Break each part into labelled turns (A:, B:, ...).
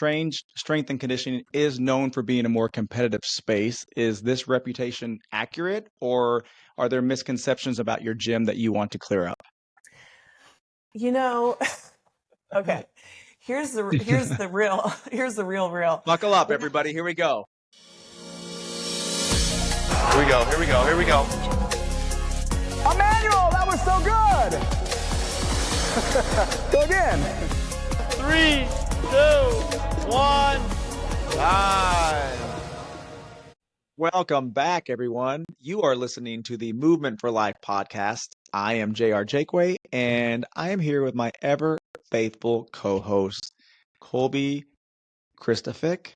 A: Strange Strength and Conditioning is known for being a more competitive space. Is this reputation accurate, or are there misconceptions about your gym that you want to clear up?
B: Okay. Here's the real.
A: Buckle up, everybody. Here we go.
C: Here we go.
D: Emmanuel, that was so good. Go again.
C: 3, 2, 1, time.
A: Welcome back, everyone. You are listening to the Movement for Life podcast. I am JR Jakeway, and I am here with my ever faithful co-host, Colby Christofik.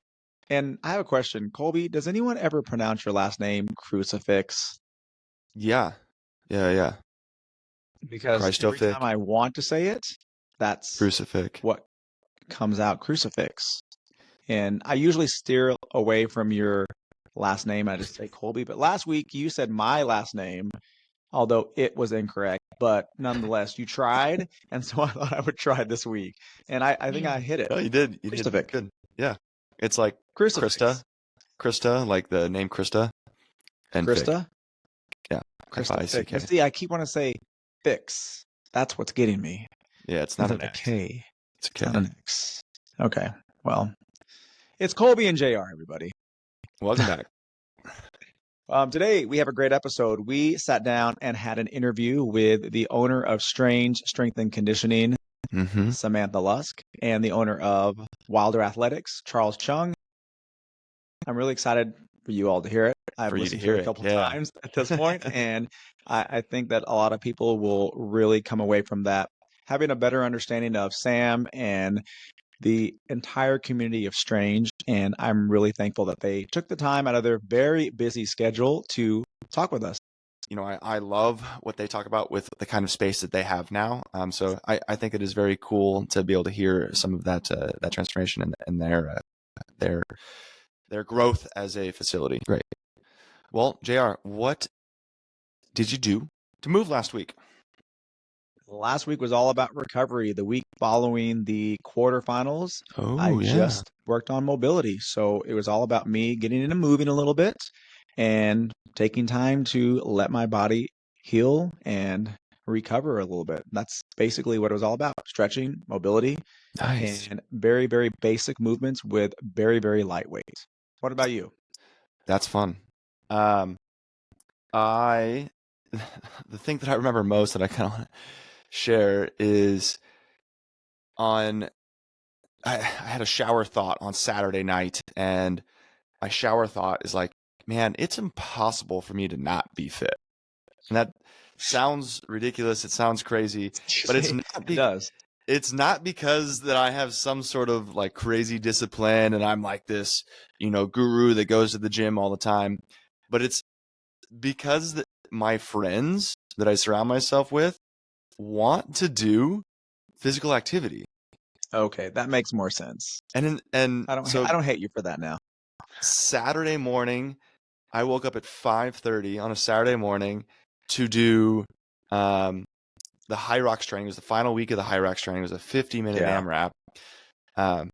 A: And I have a question. Colby, does anyone ever pronounce your last name Crucifix?
C: Yeah.
A: Because every
C: Christofik.
A: time I want to say it, that's
C: Crucifix.
A: what comes out, Crucifix. And I usually steer away from your last name. I just say Colby. But last week you said my last name, although it was incorrect. But nonetheless, you tried. And so I thought I would try this week. And I think I hit it.
C: Oh, you did. You
A: Crucifix.
C: did good. Yeah. It's like
A: Crucifix.
C: Krista, like the name Krista. And
A: Krista?
C: Fick. Yeah.
A: Krista Fick.
C: Fick.
A: See, I keep wanting to say Fix. That's what's getting me.
C: Yeah, it's not
A: Instead
C: an
A: of a
C: X.
A: K.
C: It's a
A: It's
C: K.
A: not an X. Okay. Well, it's Colby and JR, everybody.
C: Welcome back.
A: Today, we have a great episode. We sat down and had an interview with the owner of Strange Strength and Conditioning,
C: Mm-hmm.
A: Samantha Lusk, and the owner of Wilder Athletics, Charles Chung. I'm really excited for you all to hear it. I've
C: For you to
A: listened to
C: hear
A: it a
C: it,
A: couple
C: yeah.
A: times at this point, and I think that a lot of people will really come away from that having a better understanding of Sam and the entire community of Strange. And I'm really thankful that they took the time out of their very busy schedule to talk with us.
C: You know, I love what they talk about with the kind of space that they have now. So I think it is very cool to be able to hear some of that transformation and their growth as a facility. Great. Well, JR, what did you do to move last week?
A: Last week was all about recovery. The week following the quarterfinals,
C: Oh,
A: I
C: yeah.
A: just worked on mobility. So it was all about me getting into moving a little bit and taking time to let my body heal and recover a little bit. That's basically what it was all about. Stretching, mobility,
C: Nice.
A: and very, very basic movements with very, very lightweight. What about you?
C: That's fun. The thing that I remember most that I kind of want to share is I had a shower thought on Saturday night, and my shower thought is like, man, it's impossible for me to not be fit. And that sounds ridiculous. It sounds crazy, but it's not.
A: It does.
C: It's not because that I have some sort of like crazy discipline and I'm like this, guru that goes to the gym all the time, but it's because my friends that I surround myself with want to do physical activity.
A: Okay, that makes more sense.
C: And
A: I don't hate you for that now.
C: Saturday morning, I woke up at 5:30 on a Saturday morning to do the High Rocks training. It was the final week of the High Rocks training. It was a 50-minute AMRAP. I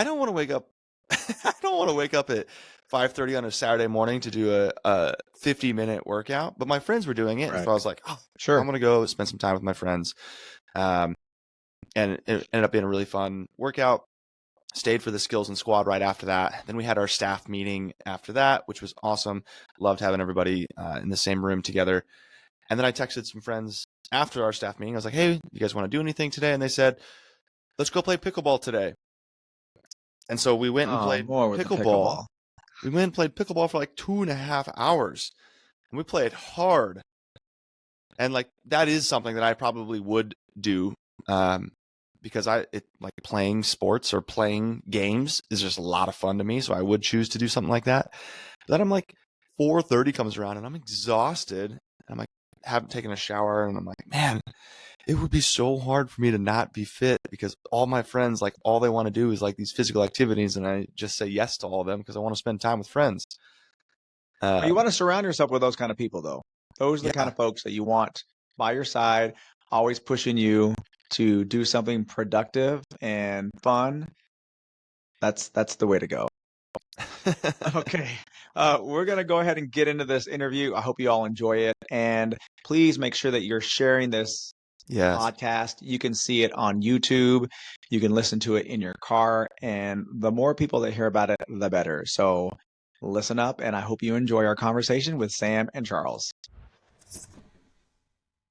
C: don't want to wake up. I don't want to wake up at 5:30 on a Saturday morning to do a 50-minute workout. But my friends were doing it,
A: Right.
C: so I was like, "Oh,
A: Sure.
C: I'm gonna go spend some time with my friends." And it ended up being a really fun workout. Stayed for the skills and squad right after that. Then we had our staff meeting after that, which was awesome. Loved having everybody in the same room together. And then I texted some friends after our staff meeting. I was like, hey, you guys want to do anything today? And they said, let's go play pickleball today. And so we went and played pickleball. We went and played pickleball for like 2.5 hours. And we played hard. And like that is something that I probably would do because like playing sports or playing games is just a lot of fun to me. So I would choose to do something like that. But then I'm like 4:30 comes around and I'm exhausted. I'm like, haven't taken a shower, and I'm like, man, it would be so hard for me to not be fit because all my friends, like all they want to do is like these physical activities, and I just say yes to all of them because I want to spend time with friends.
A: You want to surround yourself with those kind of people, though. Those are the kind of folks that you want by your side, always pushing you to do something productive and fun, that's the way to go. Okay. We're going to go ahead and get into this interview. I hope you all enjoy it. And please make sure that you're sharing this
C: Yes.
A: podcast. You can see it on YouTube. You can listen to it in your car. And the more people that hear about it, the better. So listen up. And I hope you enjoy our conversation with Sam and Charles.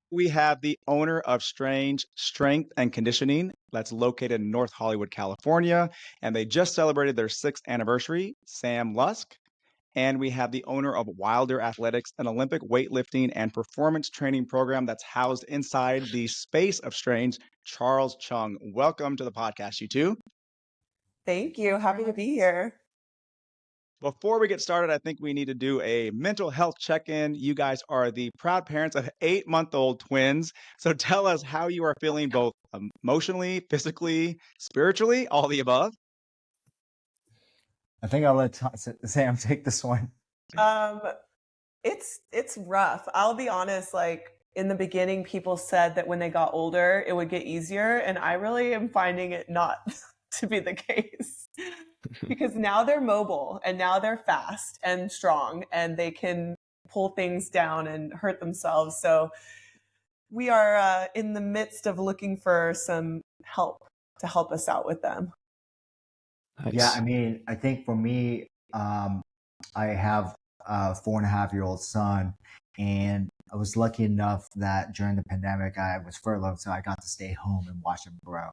A: We have the owner of Strange Strength and Conditioning that's located in North Hollywood, California. And they just celebrated their 6th anniversary, Sam Lusk. And we have the owner of Wilder Athletics, an Olympic weightlifting and performance training program that's housed inside the space of Strange, Charles Chung. Welcome to the podcast, you two.
B: Thank you. Happy to be here.
A: Before we get started, I think we need to do a mental health check-in. You guys are the proud parents of 8-month-old twins. So tell us how you are feeling both emotionally, physically, spiritually, all the above.
D: I think I'll let Sam take this one.
B: It's rough. I'll be honest, like in the beginning, people said that when they got older, it would get easier. And I really am finding it not to be the case because now they're mobile and now they're fast and strong and they can pull things down and hurt themselves. So we are in the midst of looking for some help to help us out with them.
C: Nice.
D: Yeah, I mean, I think for me, I have a 4.5-year-old son, and I was lucky enough that during the pandemic, I was furloughed, so I got to stay home and watch him grow.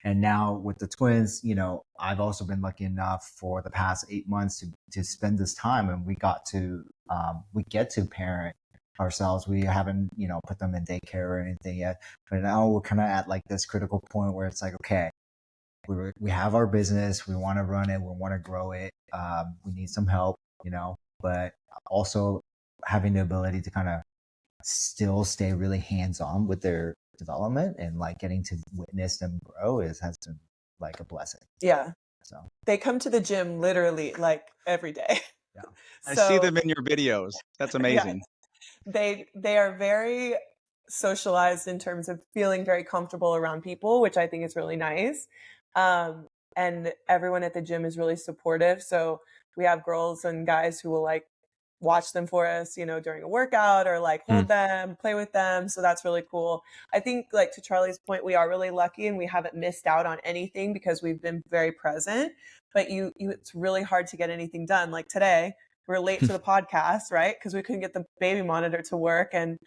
D: And now with the twins, I've also been lucky enough for the past 8 months to spend this time, and we get to parent ourselves. We haven't, put them in daycare or anything yet, but now we're kind of at like this critical point where it's like, okay, we have our business, we want to run it, we want to grow it, we need some help, but also having the ability to kind of still stay really hands-on with their development and like getting to witness them grow has been like a blessing.
B: Yeah.
D: So
B: they come to the gym literally like every day.
D: Yeah.
A: I see them in your videos. That's amazing.
B: Yes, they are very socialized in terms of feeling very comfortable around people, which I think is really nice. And everyone at the gym is really supportive. So we have girls and guys who will like watch them for us, during a workout or like hold them, play with them. So that's really cool. I think like to Charlie's point, we are really lucky and we haven't missed out on anything because we've been very present, but it's really hard to get anything done. Like today, we're late for the podcast, right? Because we couldn't get the baby monitor to work. And,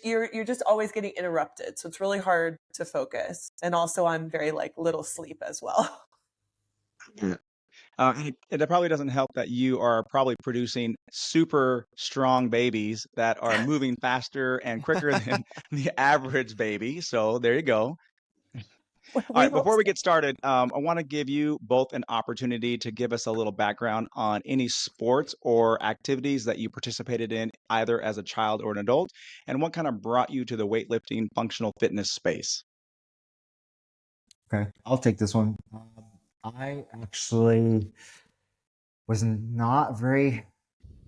B: you're just always getting interrupted. So it's really hard to focus. And also I'm very like little sleep as well.
A: It probably doesn't help that you are probably producing super strong babies that are moving faster and quicker than the average baby. So there you go. All right, before we get started, I want to give you both an opportunity to give us a little background on any sports or activities that you participated in, either as a child or an adult, and what kind of brought you to the weightlifting functional fitness space.
D: Okay, I'll take this one. I actually was not very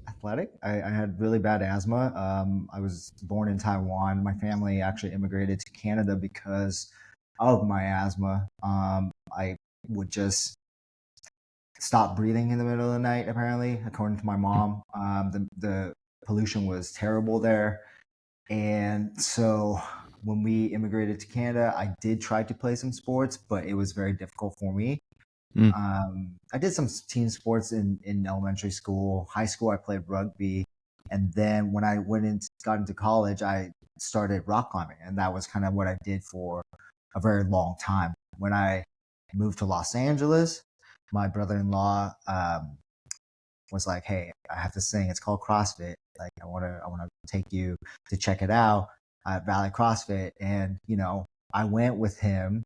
D: athletic. I had really bad asthma. I was born in Taiwan. My family actually immigrated to Canada because of my asthma. I would just stop breathing in the middle of the night, apparently, according to my mom. The pollution was terrible there. And so when we immigrated to Canada, I did try to play some sports, but it was very difficult for me. I did some team sports in elementary school. High school, I played rugby. And then when I got into college, I started rock climbing. And that was kind of what I did for a very long time. When I moved to Los Angeles, my brother-in-law was like, "Hey, I have this thing. It's called CrossFit. Like, I want to take you to check it out at Valley CrossFit." And I went with him.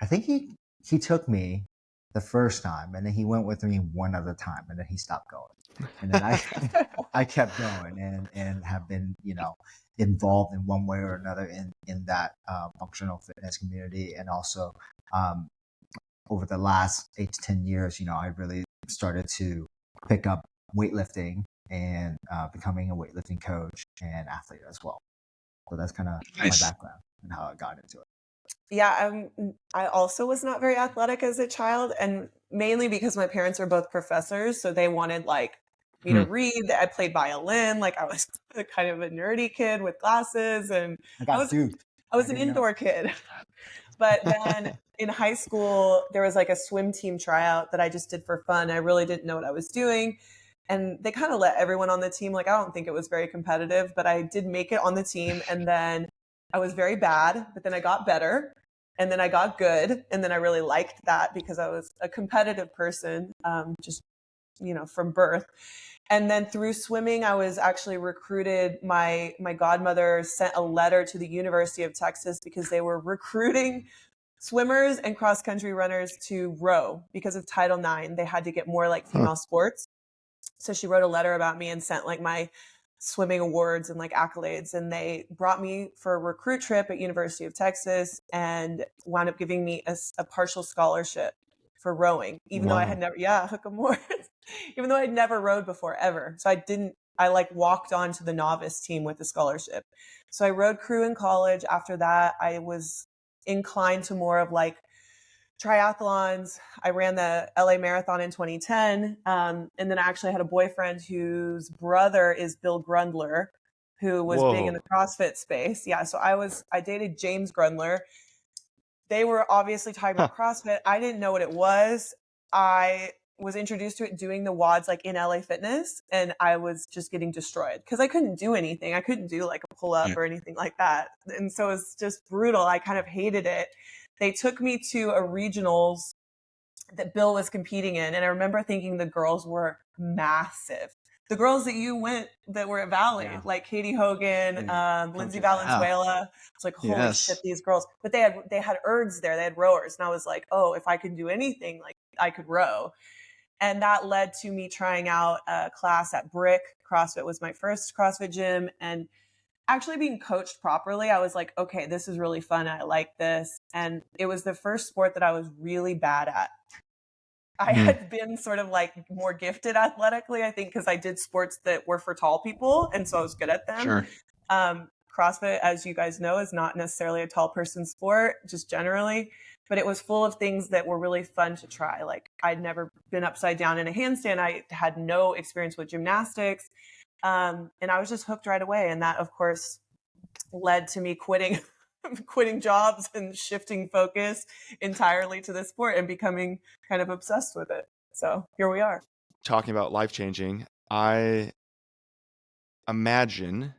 D: I think he took me the first time, and then he went with me one other time, and then he stopped going. And then I kept going and have been involved in one way or another in that functional fitness community, and also over the last 8 to 10 years, I really started to pick up weightlifting and becoming a weightlifting coach and athlete as well. So that's kind of
A: Nice.
D: my background and how I got into it.
B: Yeah, I also was not very athletic as a child, and mainly because my parents were both professors, so they wanted like me to read. I played violin, like I was kind of a nerdy kid with glasses, and
D: I
B: I
D: got
B: was
D: duped.
B: I was
D: I
B: an
D: didn't know.
B: indoor kid. But then in high school, there was like a swim team tryout that I just did for fun. I really didn't know what I was doing. And they kind of let everyone on the team. Like, I don't think it was very competitive, but I did make it on the team. And then I was very bad, but then I got better. And then I got good. And then I really liked that because I was a competitive person, just, from birth. And then through swimming, I was actually recruited. My godmother sent a letter to the University of Texas because they were recruiting swimmers and cross country runners to row because of Title IX. They had to get more like female sports. So she wrote a letter about me and sent like my swimming awards and like accolades, and they brought me for a recruit trip at University of Texas and wound up giving me a partial scholarship for rowing, even though I had never, hook 'em horse, even though I'd never rowed before ever. So I like walked onto the novice team with a scholarship. So I rowed crew in college. After that, I was inclined to more of like triathlons. I ran the LA Marathon in 2010. And then I actually had a boyfriend whose brother is Bill Grundler, who was big in the CrossFit space. Yeah. So I dated James Grundler. They were obviously talking about CrossFit. I didn't know what it was. I was introduced to it doing the WODs like in LA Fitness, and I was just getting destroyed because I couldn't do anything. I couldn't do like a pull up or anything like that. And so it was just brutal. I kind of hated it. They took me to a regionals that Bill was competing in, and I remember thinking the girls were massive. The girls that were at Valley, like Katie Hogan, Lindsay Valenzuela. It's like, holy shit, these girls. But they had ergs there, they had rowers, and I was like, oh, if I could do anything, like I could row. And that led to me trying out a class at Brick. CrossFit was my first CrossFit gym, and actually being coached properly, I was like, okay, this is really fun. I like this. And it was the first sport that I was really bad at. I had been sort of like more gifted athletically, I think, because I did sports that were for tall people. And so I was good at them.
A: Sure.
B: CrossFit, as you guys know, is not necessarily a tall person sport, just generally. But it was full of things that were really fun to try. Like I'd never been upside down in a handstand. I had no experience with gymnastics. And I was just hooked right away. And that, of course, led to me quitting jobs and shifting focus entirely to the sport and becoming kind of obsessed with it. So here we are.
C: Talking about life-changing, I imagine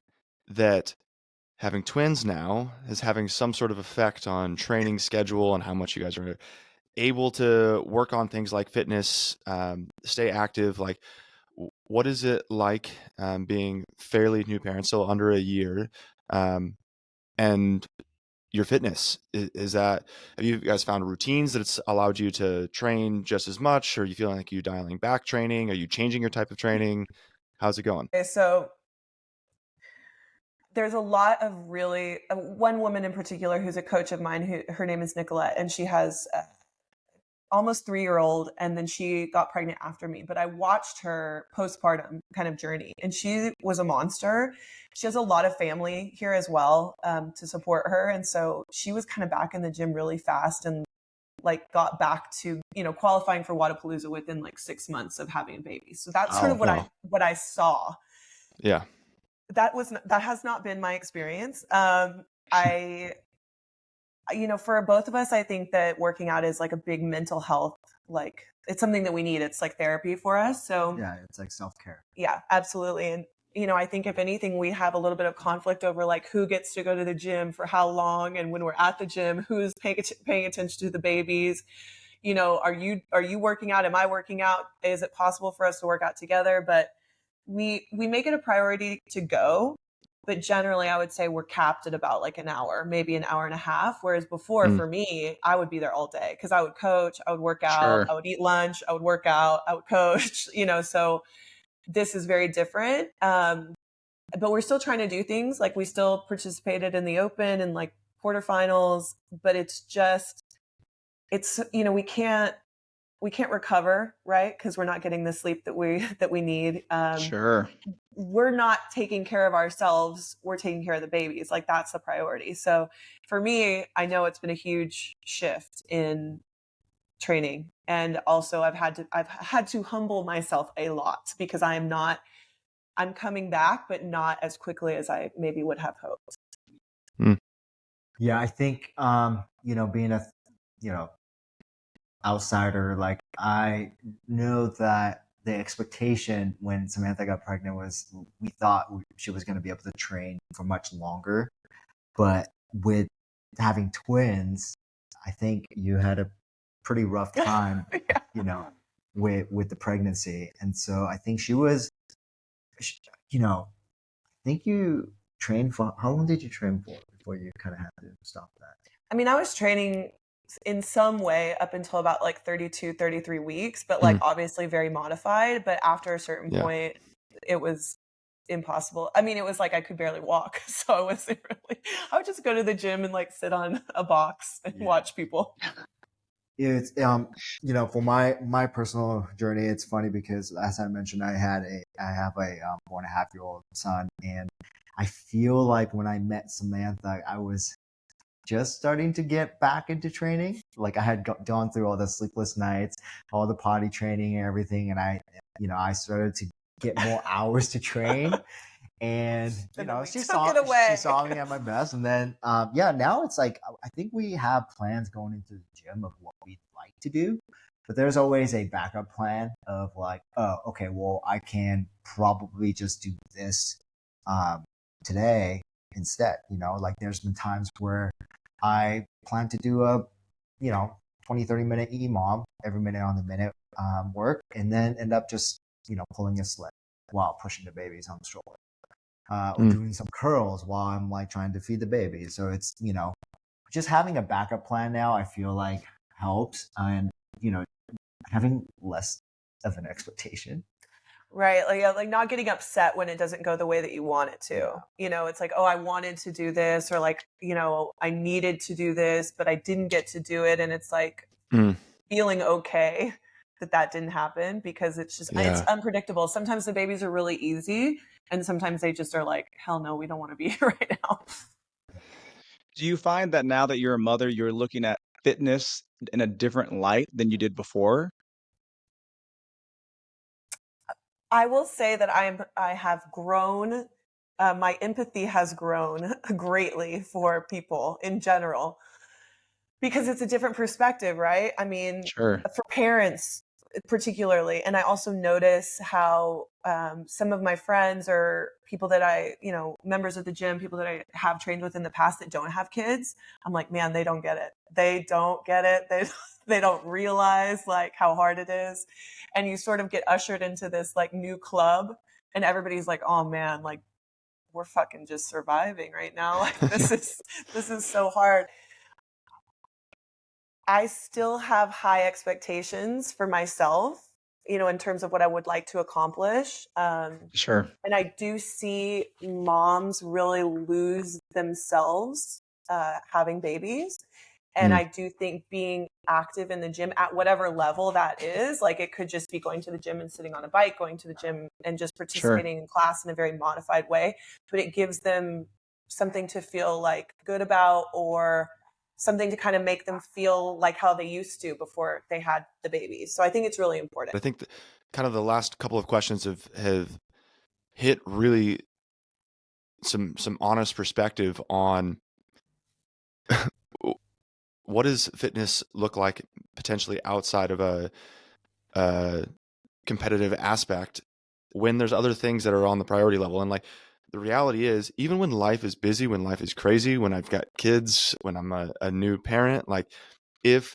C: that having twins now is having some sort of effect on training schedule and how much you guys are able to work on things like fitness, stay active. Like, what is it like being fairly new parents, so under a year, and your fitness? Is that, have you guys found routines that it's allowed you to train just as much? Or are you feeling like you dialing back training? Are you changing your type of training? How's it going?
B: Okay, so there's a lot of really one woman in particular who's a coach of mine, who her name is Nicolette, and she has almost 3-year-old, and then she got pregnant after me. But I watched her postpartum kind of journey, and she was a monster. She has a lot of family here as well to support her, and so she was kind of back in the gym really fast, and like got back to qualifying for Wadapalooza within like 6 months of having a baby. So that's sort of what I saw.
C: Yeah.
B: That has not been my experience. For both of us, I think that working out is like a big mental health, like it's something that we need. It's like therapy for us. So
D: yeah, it's like self-care.
B: Yeah, absolutely. And, I think if anything, we have a little bit of conflict over like who gets to go to the gym for how long. And when we're at the gym, who's paying attention to the babies? Are you working out? Am I working out? Is it possible for us to work out together? But we make it a priority to go. But generally, I would say we're capped at about like an hour, maybe an hour and a half. Whereas before, for me, I would be there all day because I would coach, I would work out, I would eat lunch, I would work out, I would coach, so this is very different. But we're still trying to do things. Like we still participated in the Open and like quarterfinals, but we can't we can't recover, right? Because we're not getting the sleep that we need.
A: Sure.
B: We're not taking care of ourselves. We're taking care of the babies. Like that's the priority. So for me, I know it's been a huge shift in training. And also I've had to humble myself a lot because I'm coming back, but not as quickly as I maybe would have hoped.
D: Yeah, I think being a outsider, like I know that the expectation when Samantha got pregnant was we thought she was going to be able to train for much longer, but with having twins, I think you had a pretty rough time,
B: Yeah.
D: with the pregnancy, and so I think she was, I think you trained for how long did you train for before you kind of had to stop that?
B: I mean, I was training in some way up until about like 32, 33 weeks, but like obviously very modified. But after a certain point, it was impossible. I mean, it was like I could barely walk. So I wasn't really, I would just go to the gym and like sit on a box and watch people.
D: It's for my personal journey, it's funny because as I mentioned, I have a 4.5-year-old son, and I feel like when I met Samantha, I was just starting to get back into training. Like I had gone through all the sleepless nights, all the potty training and everything, and I started to get more hours to train. And she saw me at my best, and then now it's like I think we have plans going into the gym of what we'd like to do, but there's always a backup plan of like, oh, okay, well, I can probably just do this today instead. Like there's been times where I plan to do a 20-30 minute EMOM every minute on the minute work, and then end up just pulling a sled while pushing the babies on the stroller. Or doing some curls while I'm like trying to feed the baby. So it's, just having a backup plan now, I feel like helps, and, having less of an expectation.
B: Right. Like not getting upset when it doesn't go the way that you want it to. It's like, oh, I wanted to do this, or like, I needed to do this, but I didn't get to do it. And it's like feeling okay that didn't happen, because it's just, it's unpredictable. Sometimes the babies are really easy, and sometimes they just are like, hell no, we don't want to be here right now.
A: Do you find that now that you're a mother, you're looking at fitness in a different light than you did before?
B: I will say that I have grown. My empathy has grown greatly for people in general, because it's a different perspective, right? I mean,
A: Sure.
B: for parents particularly. And I also notice how some of my friends or people that members of the gym, people that I have trained with in the past that don't have kids, I'm like, man, they don't get it. They don't get it. They don't realize like how hard it is. And you sort of get ushered into this like new club, and everybody's like, oh man, like we're fucking just surviving right now. Like this is so hard. I still have high expectations for myself, in terms of what I would like to accomplish.
A: Sure.
B: And I do see moms really lose themselves having babies. And I do think being active in the gym at whatever level that is, like it could just be going to the gym and sitting on a bike, going to the gym and just participating in class in a very modified way, but it gives them something to feel like good about, or something to kind of make them feel like how they used to before they had the babies. So I think it's really important.
C: I think kind of the last couple of questions have hit really some honest perspective on what does fitness look like potentially outside of a competitive aspect when there's other things that are on the priority level. And like the reality is, even when life is busy, when life is crazy, when I've got kids, when I'm a new parent, like if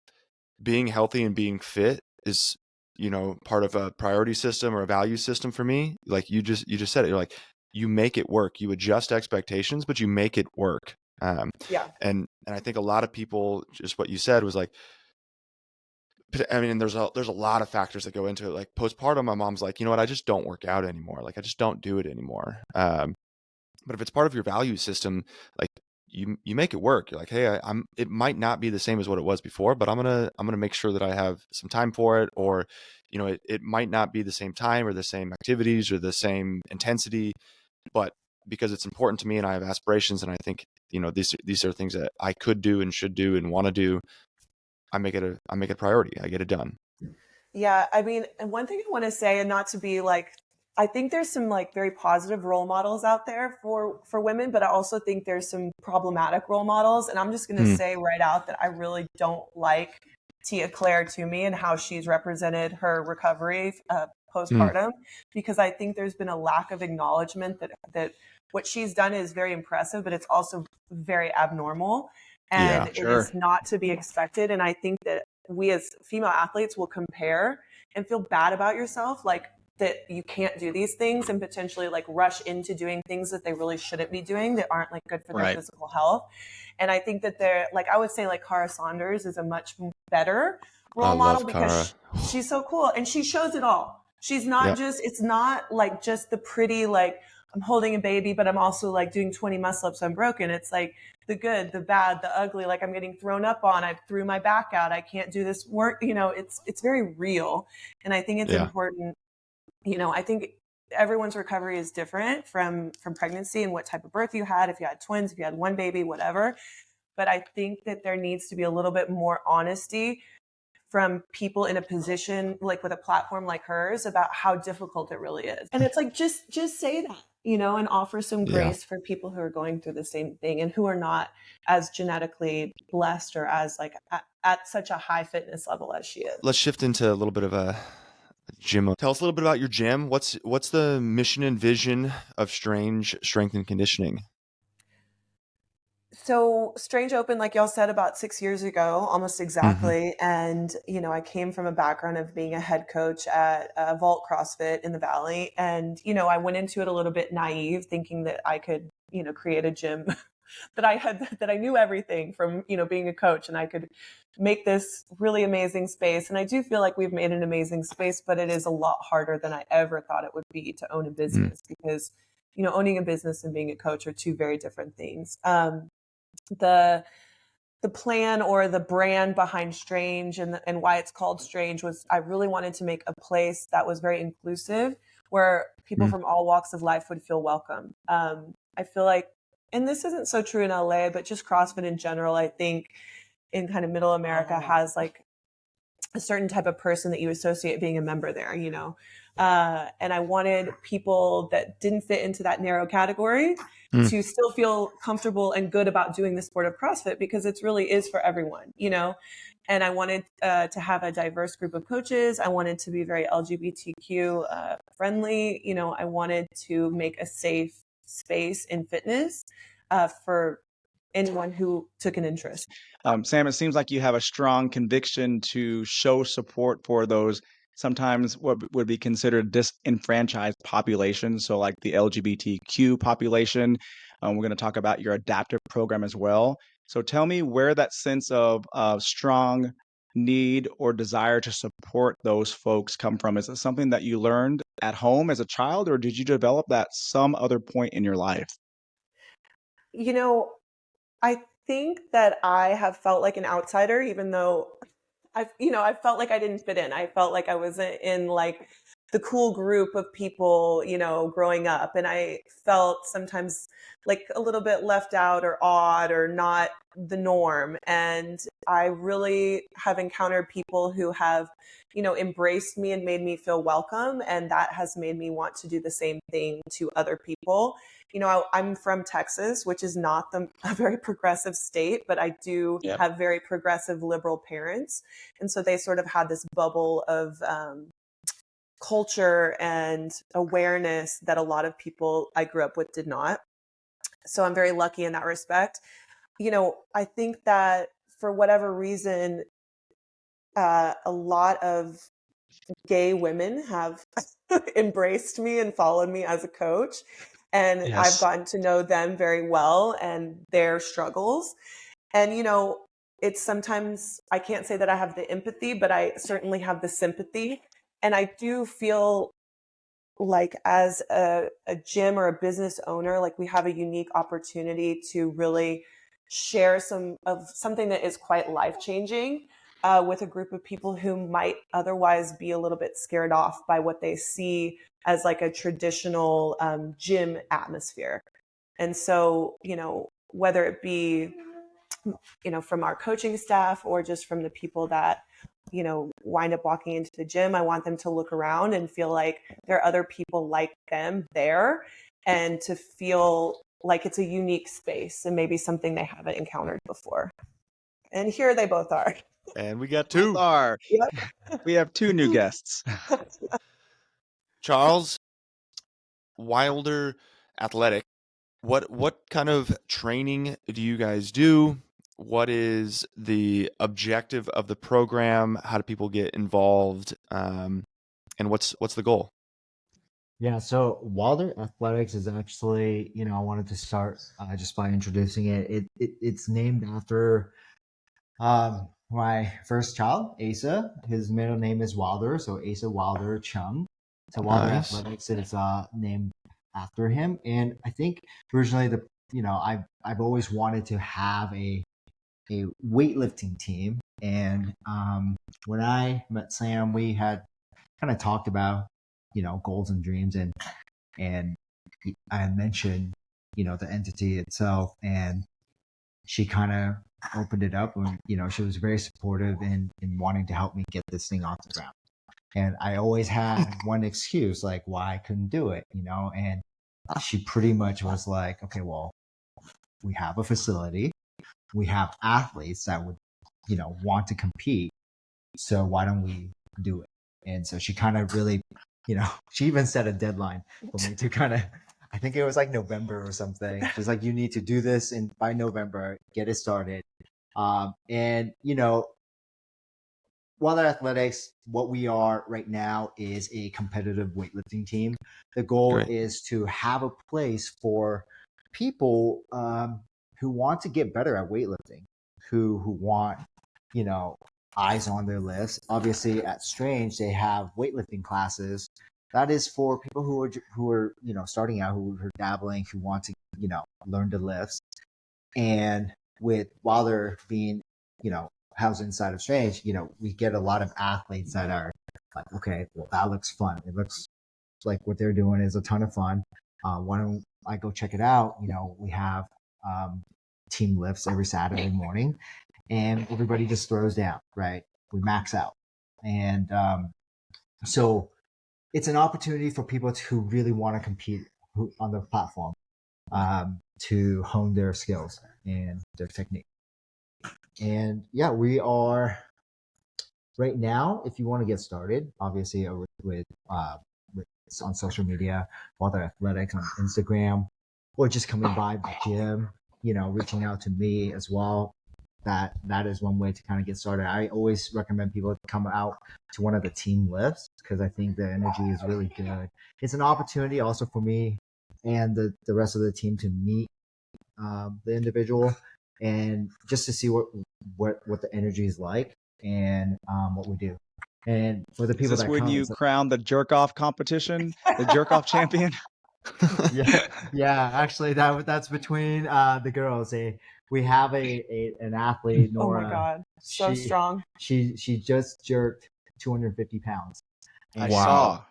C: being healthy and being fit is, part of a priority system or a value system for me, like you just said it, you're like, you make it work, you adjust expectations, but you make it work. And I think a lot of people, just what you said was like, I mean, there's a lot of factors that go into it. Like postpartum, my mom's like, you know what, I just don't work out anymore. Like I just don't do it anymore. But if it's part of your value system, like you make it work. You're like, hey, it might not be the same as what it was before, but I'm gonna make sure that I have some time for it, or it might not be the same time or the same activities or the same intensity, but because it's important to me and I have aspirations and I think these are things that I could do and should do and want to do, I make it a priority. I get it done.
B: Yeah, I mean, and one thing I want to say, and not to be like, I think there's some like very positive role models out there for women, but I also think there's some problematic role models. And I'm just going to say right out that I really don't like Tia Claire Toomey and how she's represented her recovery postpartum, because I think there's been a lack of acknowledgement that what she's done is very impressive, but it's also very abnormal, and it is not to be expected. And I think that we as female athletes will compare and feel bad about yourself, like that you can't do these things, and potentially like rush into doing things that they really shouldn't be doing, that aren't like good for their physical health. And I think that they're like, I would say like Cara Saunders is a much better role model because she's so cool and she shows it all. She's not just, it's not like just the pretty, like I'm holding a baby, but I'm also like doing 20 muscle ups, I'm broken. It's like the good, the bad, the ugly, like I'm getting thrown up on, I threw my back out, I can't do this work. It's very real. And I think it's important. I think everyone's recovery is different from pregnancy and what type of birth you had, if you had twins, if you had one baby, whatever. But I think that there needs to be a little bit more honesty from people in a position like with a platform like hers about how difficult it really is. And it's like, just say that, and offer some grace for people who are going through the same thing and who are not as genetically blessed or as like at such a high fitness level as she is.
C: Let's shift into a little bit of a gym. Tell us a little bit about your gym. What's the mission and vision of Strange Strength and Conditioning?
B: So Strange opened, like y'all said, about 6 years ago, almost exactly. And, I came from a background of being a head coach at Vault CrossFit in the Valley. And, I went into it a little bit naive, thinking that I could, create a gym that I knew everything from, being a coach, and I could make this really amazing space. And I do feel like we've made an amazing space, but it is a lot harder than I ever thought it would be to own a business because, owning a business and being a coach are two very different things. The plan or the brand behind Strange and why it's called Strange was I really wanted to make a place that was very inclusive, where people from all walks of life would feel welcome. I feel like, and this isn't so true in LA, but just CrossFit in general, I think in kind of middle America has like a certain type of person that you associate being a member there, and I wanted people that didn't fit into that narrow category to still feel comfortable and good about doing the sport of CrossFit, because it really is for everyone, and I wanted to have a diverse group of coaches. I wanted to be very LGBTQ friendly. I wanted to make a safe space in fitness for anyone who took an interest.
A: Sam, it seems like you have a strong conviction to show support for those sometimes what would be considered disenfranchised populations. So like the LGBTQ population. We're going to talk about your adaptive program as well. So tell me where that sense of strong need or desire to support those folks come from. Is it something that you learned at home as a child, or did you develop that some other point in your life?
B: I think that I have felt like an outsider, even though I felt like I didn't fit in. I felt like I wasn't in like the cool group of people, growing up. And I felt sometimes like a little bit left out or odd or not the norm. And I really have encountered people who have, embraced me and made me feel welcome. And that has made me want to do the same thing to other people. I'm from Texas, which is not a very progressive state, but I do have very progressive liberal parents. And so they sort of had this bubble of culture and awareness that a lot of people I grew up with did not. So I'm very lucky in that respect. I think that for whatever reason, a lot of gay women have embraced me and followed me as a coach. And I've gotten to know them very well and their struggles. And, it's sometimes, I can't say that I have the empathy, but I certainly have the sympathy. And I do feel like as a gym or a business owner, like we have a unique opportunity to really share something that is quite life-changing with a group of people who might otherwise be a little bit scared off by what they see as like a traditional gym atmosphere. And so, whether it be, from our coaching staff or just from the people that, wind up walking into the gym, I want them to look around and feel like there are other people like them there, and to feel like it's a unique space and maybe something they haven't encountered before. And here they both are.
C: And we got two.
B: Yep.
A: We have two new guests.
C: Charles, Wilder Athletic. What kind of training do you guys do? What is the objective of the program? How do people get involved? And what's the goal?
D: Yeah, so Wilder Athletics is actually, I wanted to start just by introducing it. It's named after my first child, Asa. His middle name is Wilder, so Asa Wilder Chung. So Wilder
C: Nice.
D: Athletics is named after him. And I think originally I've always wanted to have a weightlifting team. And when I met Sam, we had kind of talked about goals and dreams, and I mentioned the entity itself, and she kind of opened it up, and she was very supportive in wanting to help me get this thing off the ground. And I always had one excuse, like why I couldn't do it, and she pretty much was like, okay, well, we have a facility, we have athletes that would want to compete, so why don't we do it? And so she kind of really, she even set a deadline for me to kind of, I think it was like November or something. She's like, you need to do this, and by November, get it started. And Wilder Athletics, what we are right now is a competitive weightlifting team. The goal
C: Great.
D: is to have a place for people who want to get better at weightlifting, who want, eyes on their lifts. Obviously, at Strange, they have weightlifting classes. That is for people who are starting out, who are dabbling, who want to learn the lifts. And with Wilder being housed inside of Strange, we get a lot of athletes that are like, okay, well, that looks fun. It looks like what they're doing is a ton of fun. Why don't I go check it out? We have team lifts every Saturday morning, and everybody just throws down, right? We max out. And so it's an opportunity for people who really want to compete on the platform, to hone their skills and their technique. And yeah, we are right now, if you want to get started, obviously with on social media, Wilder Athletics on Instagram, or just coming by the gym, reaching out to me as well. That is one way to kind of get started. I always recommend people to come out to one of the team lifts, because I think the energy is really good. It's an opportunity also for me and the rest of the team to meet the individual, and just to see what the energy is like, and what we do. And for the people
A: Is this
D: that
A: when
D: come,
A: you crown the jerk off competition, the jerk off champion?
D: yeah, actually that's between the girls. We have an athlete, Nora.
B: Oh my God, so strong.
D: She just jerked 250 pounds.
A: I saw.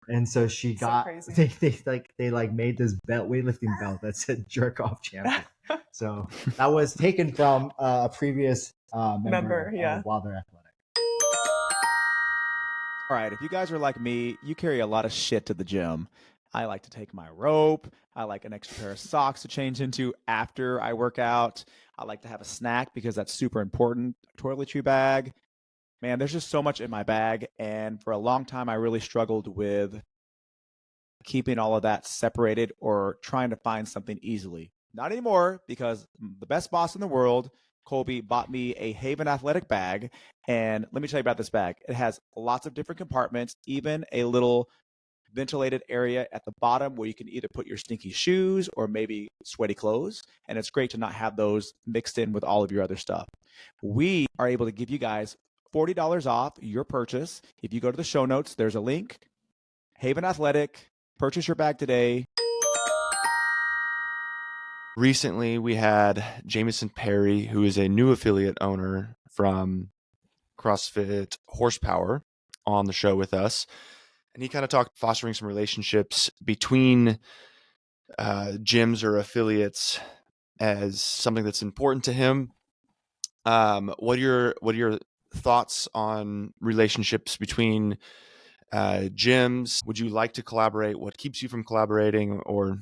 D: And so she got they made this weightlifting belt that said jerk off champion. So that was taken from a previous member of Wilder Athletic.
A: All right, if you guys are like me, you carry a lot of shit to the gym. I like to take my rope. I like an extra pair of socks to change into after I work out. I like to have a snack because that's super important. A toiletry bag. Man, there's just so much in my bag. And for a long time, I really struggled with keeping all of that separated or trying to find something easily. Not anymore, because the best boss in the world, Colby, bought me a Haven Athletic bag. And let me tell you about this bag. It has lots of different compartments, even a little ventilated area at the bottom where you can either put your stinky shoes or maybe sweaty clothes. And it's great to not have those mixed in with all of your other stuff. We are able to give you guys $40 off your purchase. If you go to the show notes, there's a link. Haven Athletic. Purchase your bag today.
C: recently we had Jameson Perry, who is a new affiliate owner from CrossFit Horsepower, on the show with us. And he kind of talked fostering some relationships between gyms or affiliates as something that's important to him. What are your thoughts on relationships between gyms? Would you like to collaborate? What keeps you from collaborating? Or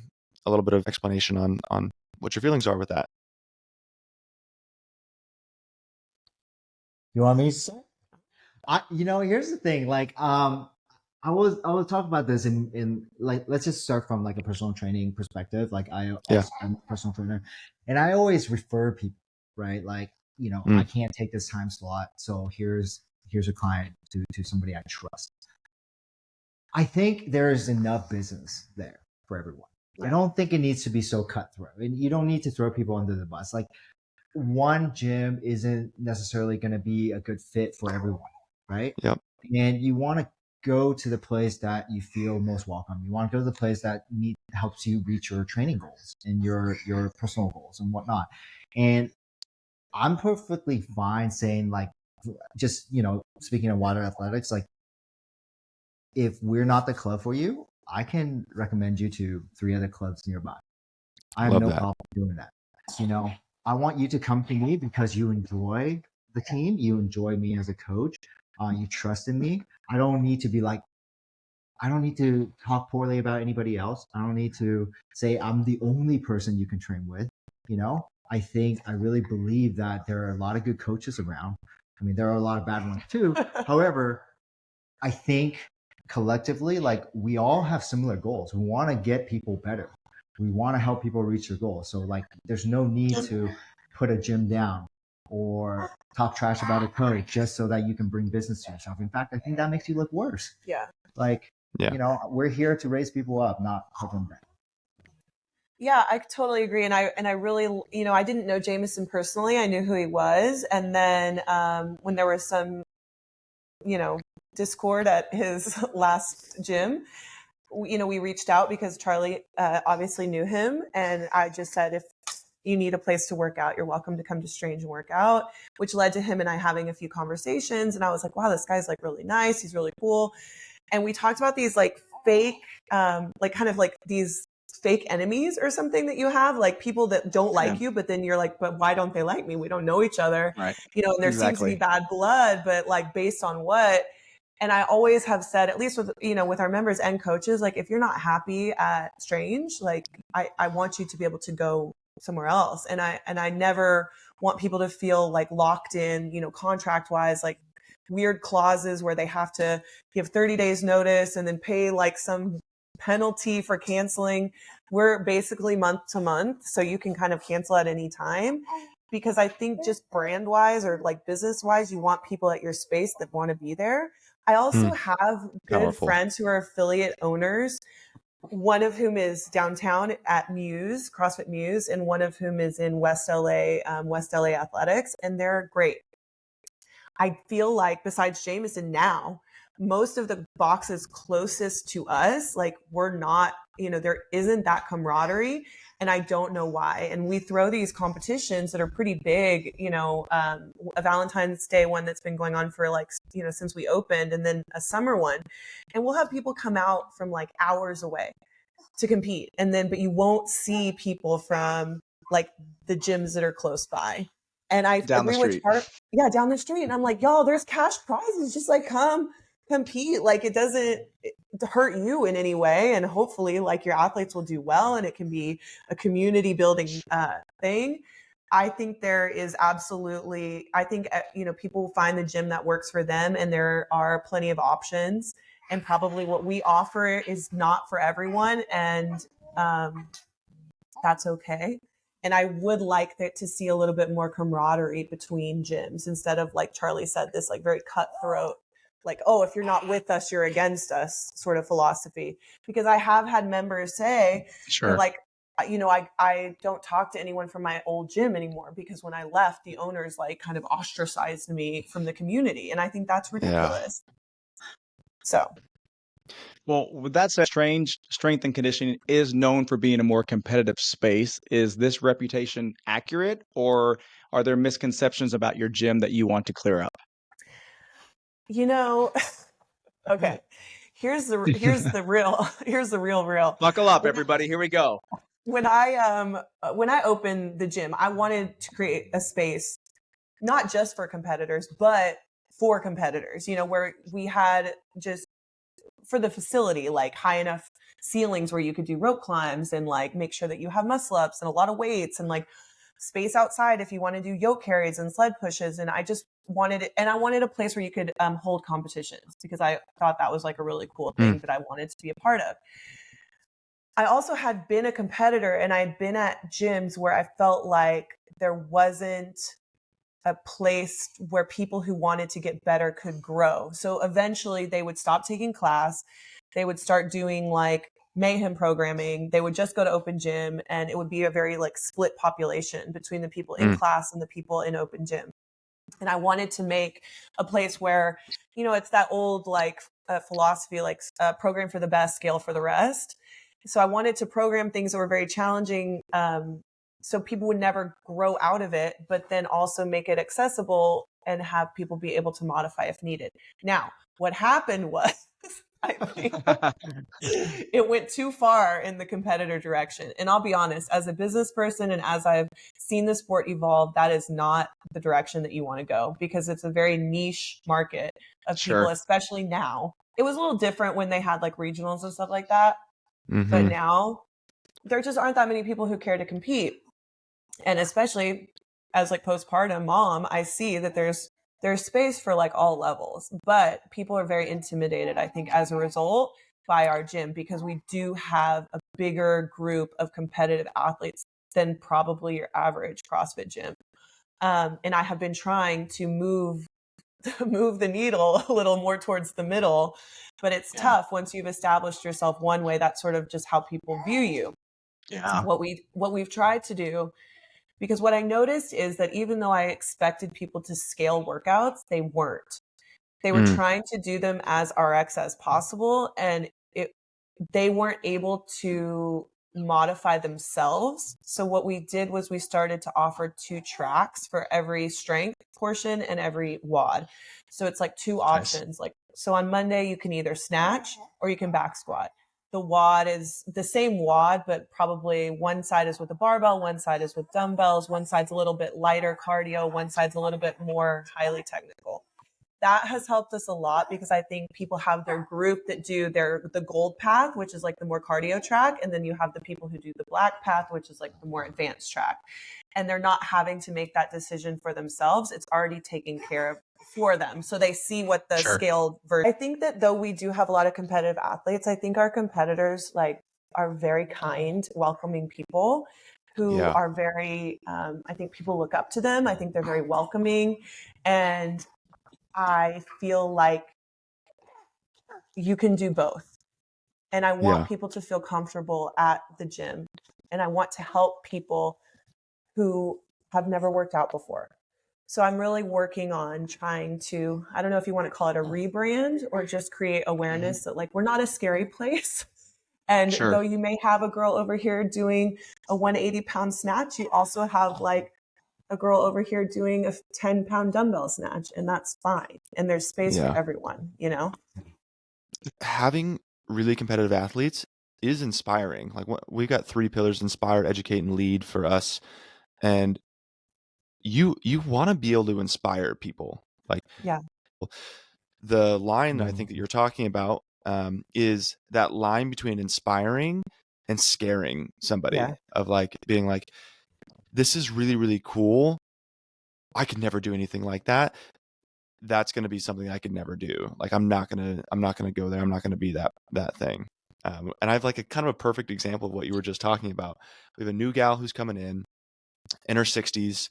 C: a little bit of explanation on what your feelings are with that.
D: You want me to say? Here's the thing. Like, I was talking about this in like, let's just start from like a personal training perspective. Like, I'm a personal trainer, and I always refer people, right? Like, I can't take this time slot, so here's a client to somebody I trust. I think there is enough business there for everyone. I don't think it needs to be so cutthroat, and you don't need to throw people under the bus. Like, one gym isn't necessarily going to be a good fit for everyone, right?
C: Yep.
D: And you want to go to the place that you feel most welcome. You want to go to the place that helps you reach your training goals and your personal goals and whatnot. And I'm perfectly fine saying, like, just, speaking of water athletics, like, if we're not the club for you, I can recommend you to 3 other clubs nearby. I have no problem doing that. I want you to come to me because you enjoy the team. You enjoy me as a coach. You trust in me. I don't need to talk poorly about anybody else. I don't need to say I'm the only person you can train with. I really believe that there are a lot of good coaches around. I mean, there are a lot of bad ones too. However, I think collectively, like, we all have similar goals. We want to get people better. We want to help people reach their goals. So, like, there's no need to put a gym down or talk trash about a coach just so that you can bring business to yourself. In fact, I think that makes you look worse.
B: Yeah.
D: Like, we're here to raise people up, not put them down.
B: Yeah, I totally agree. And I really, I didn't know Jameson personally. I knew who he was. And then when there was some, discord at his last gym, we reached out because Charlie obviously knew him. And I just said, if you need a place to work out, you're welcome to come to Strange and work out, which led to him and I having a few conversations. And I was like, wow, this guy's like really nice. He's really cool. And we talked about these like fake, like kind of like these fake enemies or something that you have, like people that don't like you, but then you're like, but why don't they like me? We don't know each other,
A: Right.
B: And there seems to be bad blood, but like based on what? And I always have said, at least with, with our members and coaches, like, if you're not happy at Strange, like I want you to be able to go somewhere else. And I never want people to feel like locked in, contract wise, like weird clauses where they have to give 30 days notice and then pay like some penalty for canceling. We're basically month to month, so you can kind of cancel at any time, because I think just brand wise or like business wise, you want people at your space that want to be there. I also have good friends who are affiliate owners, one of whom is downtown at Muse, CrossFit Muse, and one of whom is in West LA Athletics, and they're great. I feel like besides Jameson now, most of the boxes closest to us, like, we're not, there isn't that camaraderie, and I don't know why. And we throw these competitions that are pretty big, a Valentine's Day one that's been going on for like, since we opened, and then a summer one. And we'll have people come out from like hours away to compete. But you won't see people from like the gyms that are close by. And I agree with down the street. And I'm like, y'all, there's cash prizes. Just like, come compete. Like, it doesn't hurt you in any way. And hopefully like your athletes will do well and it can be a community building thing. I think there is absolutely, people find the gym that works for them, and there are plenty of options, and probably what we offer is not for everyone. And that's okay. And I would like to see a little bit more camaraderie between gyms, instead of, like Charlie said, this like very cutthroat, like, oh, if you're not with us, you're against us sort of philosophy. Because I have had members say, they're like, I don't talk to anyone from my old gym anymore because when I left, the owners like kind of ostracized me from the community. And I think that's ridiculous. So.
A: Well, with that said, strength and conditioning is known for being a more competitive space. Is this reputation accurate, or are there misconceptions about your gym that you want to clear up?
B: You know, okay. Here's the real here's the real.
A: Buckle up,
B: When
A: everybody. Here we go.
B: when I opened the gym, I wanted to create a space not just for competitors, but for competitors, where we had just for the facility, like high enough ceilings where you could do rope climbs and like make sure that you have muscle ups and a lot of weights and like space outside if you want to do yoke carries and sled pushes. And I just wanted it. And I wanted a place where you could hold competitions because I thought that was like a really cool thing that I wanted to be a part of. I also had been a competitor and I had been at gyms where I felt like there wasn't a place where people who wanted to get better could grow. So eventually they would stop taking class. They would start doing like mayhem programming. They would just go to open gym and it would be a very like split population between the people in class and the people in open gym. And I wanted to make a place where, it's that old like philosophy, like program for the best, scale for the rest. So I wanted to program things that were very challenging, so people would never grow out of it, but then also make it accessible and have people be able to modify if needed. Now, what happened was, I think it went too far in the competitor direction. And I'll be honest, as a business person and as I've seen the sport evolve, that is not the direction that you want to go because it's a very niche market of people, especially now. It was a little different when they had like regionals and stuff like that. But now there just aren't that many people who care to compete. And especially as like postpartum mom, I see that there's space for like all levels, but people are very intimidated, I think, as a result by our gym because we do have a bigger group of competitive athletes than probably your average CrossFit gym. And I have been trying to move the needle a little more towards the middle, but it's tough once you've established yourself one way. That's sort of just how people view you.
A: Yeah.
B: What we've tried to do, because what I noticed is that even though I expected people to scale workouts, they weren't. They were trying to do them as RX as possible, and they weren't able to modify themselves. So what we did was we started to offer 2 tracks for every strength portion and every WOD. So it's like 2 options. Like, so on Monday, you can either snatch or you can back squat. The WOD is the same WOD, but probably one side is with a barbell, one side is with dumbbells, one side's a little bit lighter cardio, one side's a little bit more highly technical. That has helped us a lot because I think people have their group that do the gold path, which is like the more cardio track. And then you have the people who do the black path, which is like the more advanced track. And they're not having to make that decision for themselves. It's already taken care of for them. So they see what the scaled version. I think that though we do have a lot of competitive athletes, I think our competitors like are very kind, welcoming people who are very, I think people look up to them. I think they're very welcoming. And I feel like you can do both. And I want people to feel comfortable at the gym. And I want to help people who have never worked out before. So I'm really working on trying to, I don't know if you want to call it a rebrand or just create awareness that like we're not a scary place. And though you may have a girl over here doing a 180-pound snatch, you also have like a girl over here doing a 10-pound dumbbell snatch, and that's fine. And there's space for everyone,
C: Having really competitive athletes is inspiring. Like we've got 3 pillars: inspire, educate, and lead for us. And you want to be able to inspire people. Like the line I think that you're talking about is that line between inspiring and scaring somebody, of like being like, this is really, really cool. I could never do anything like that. That's going to be something I could never do. Like, I'm not going to go there. I'm not going to be that thing. And I have like a kind of a perfect example of what you were just talking about. We have a new gal who's coming in her 60s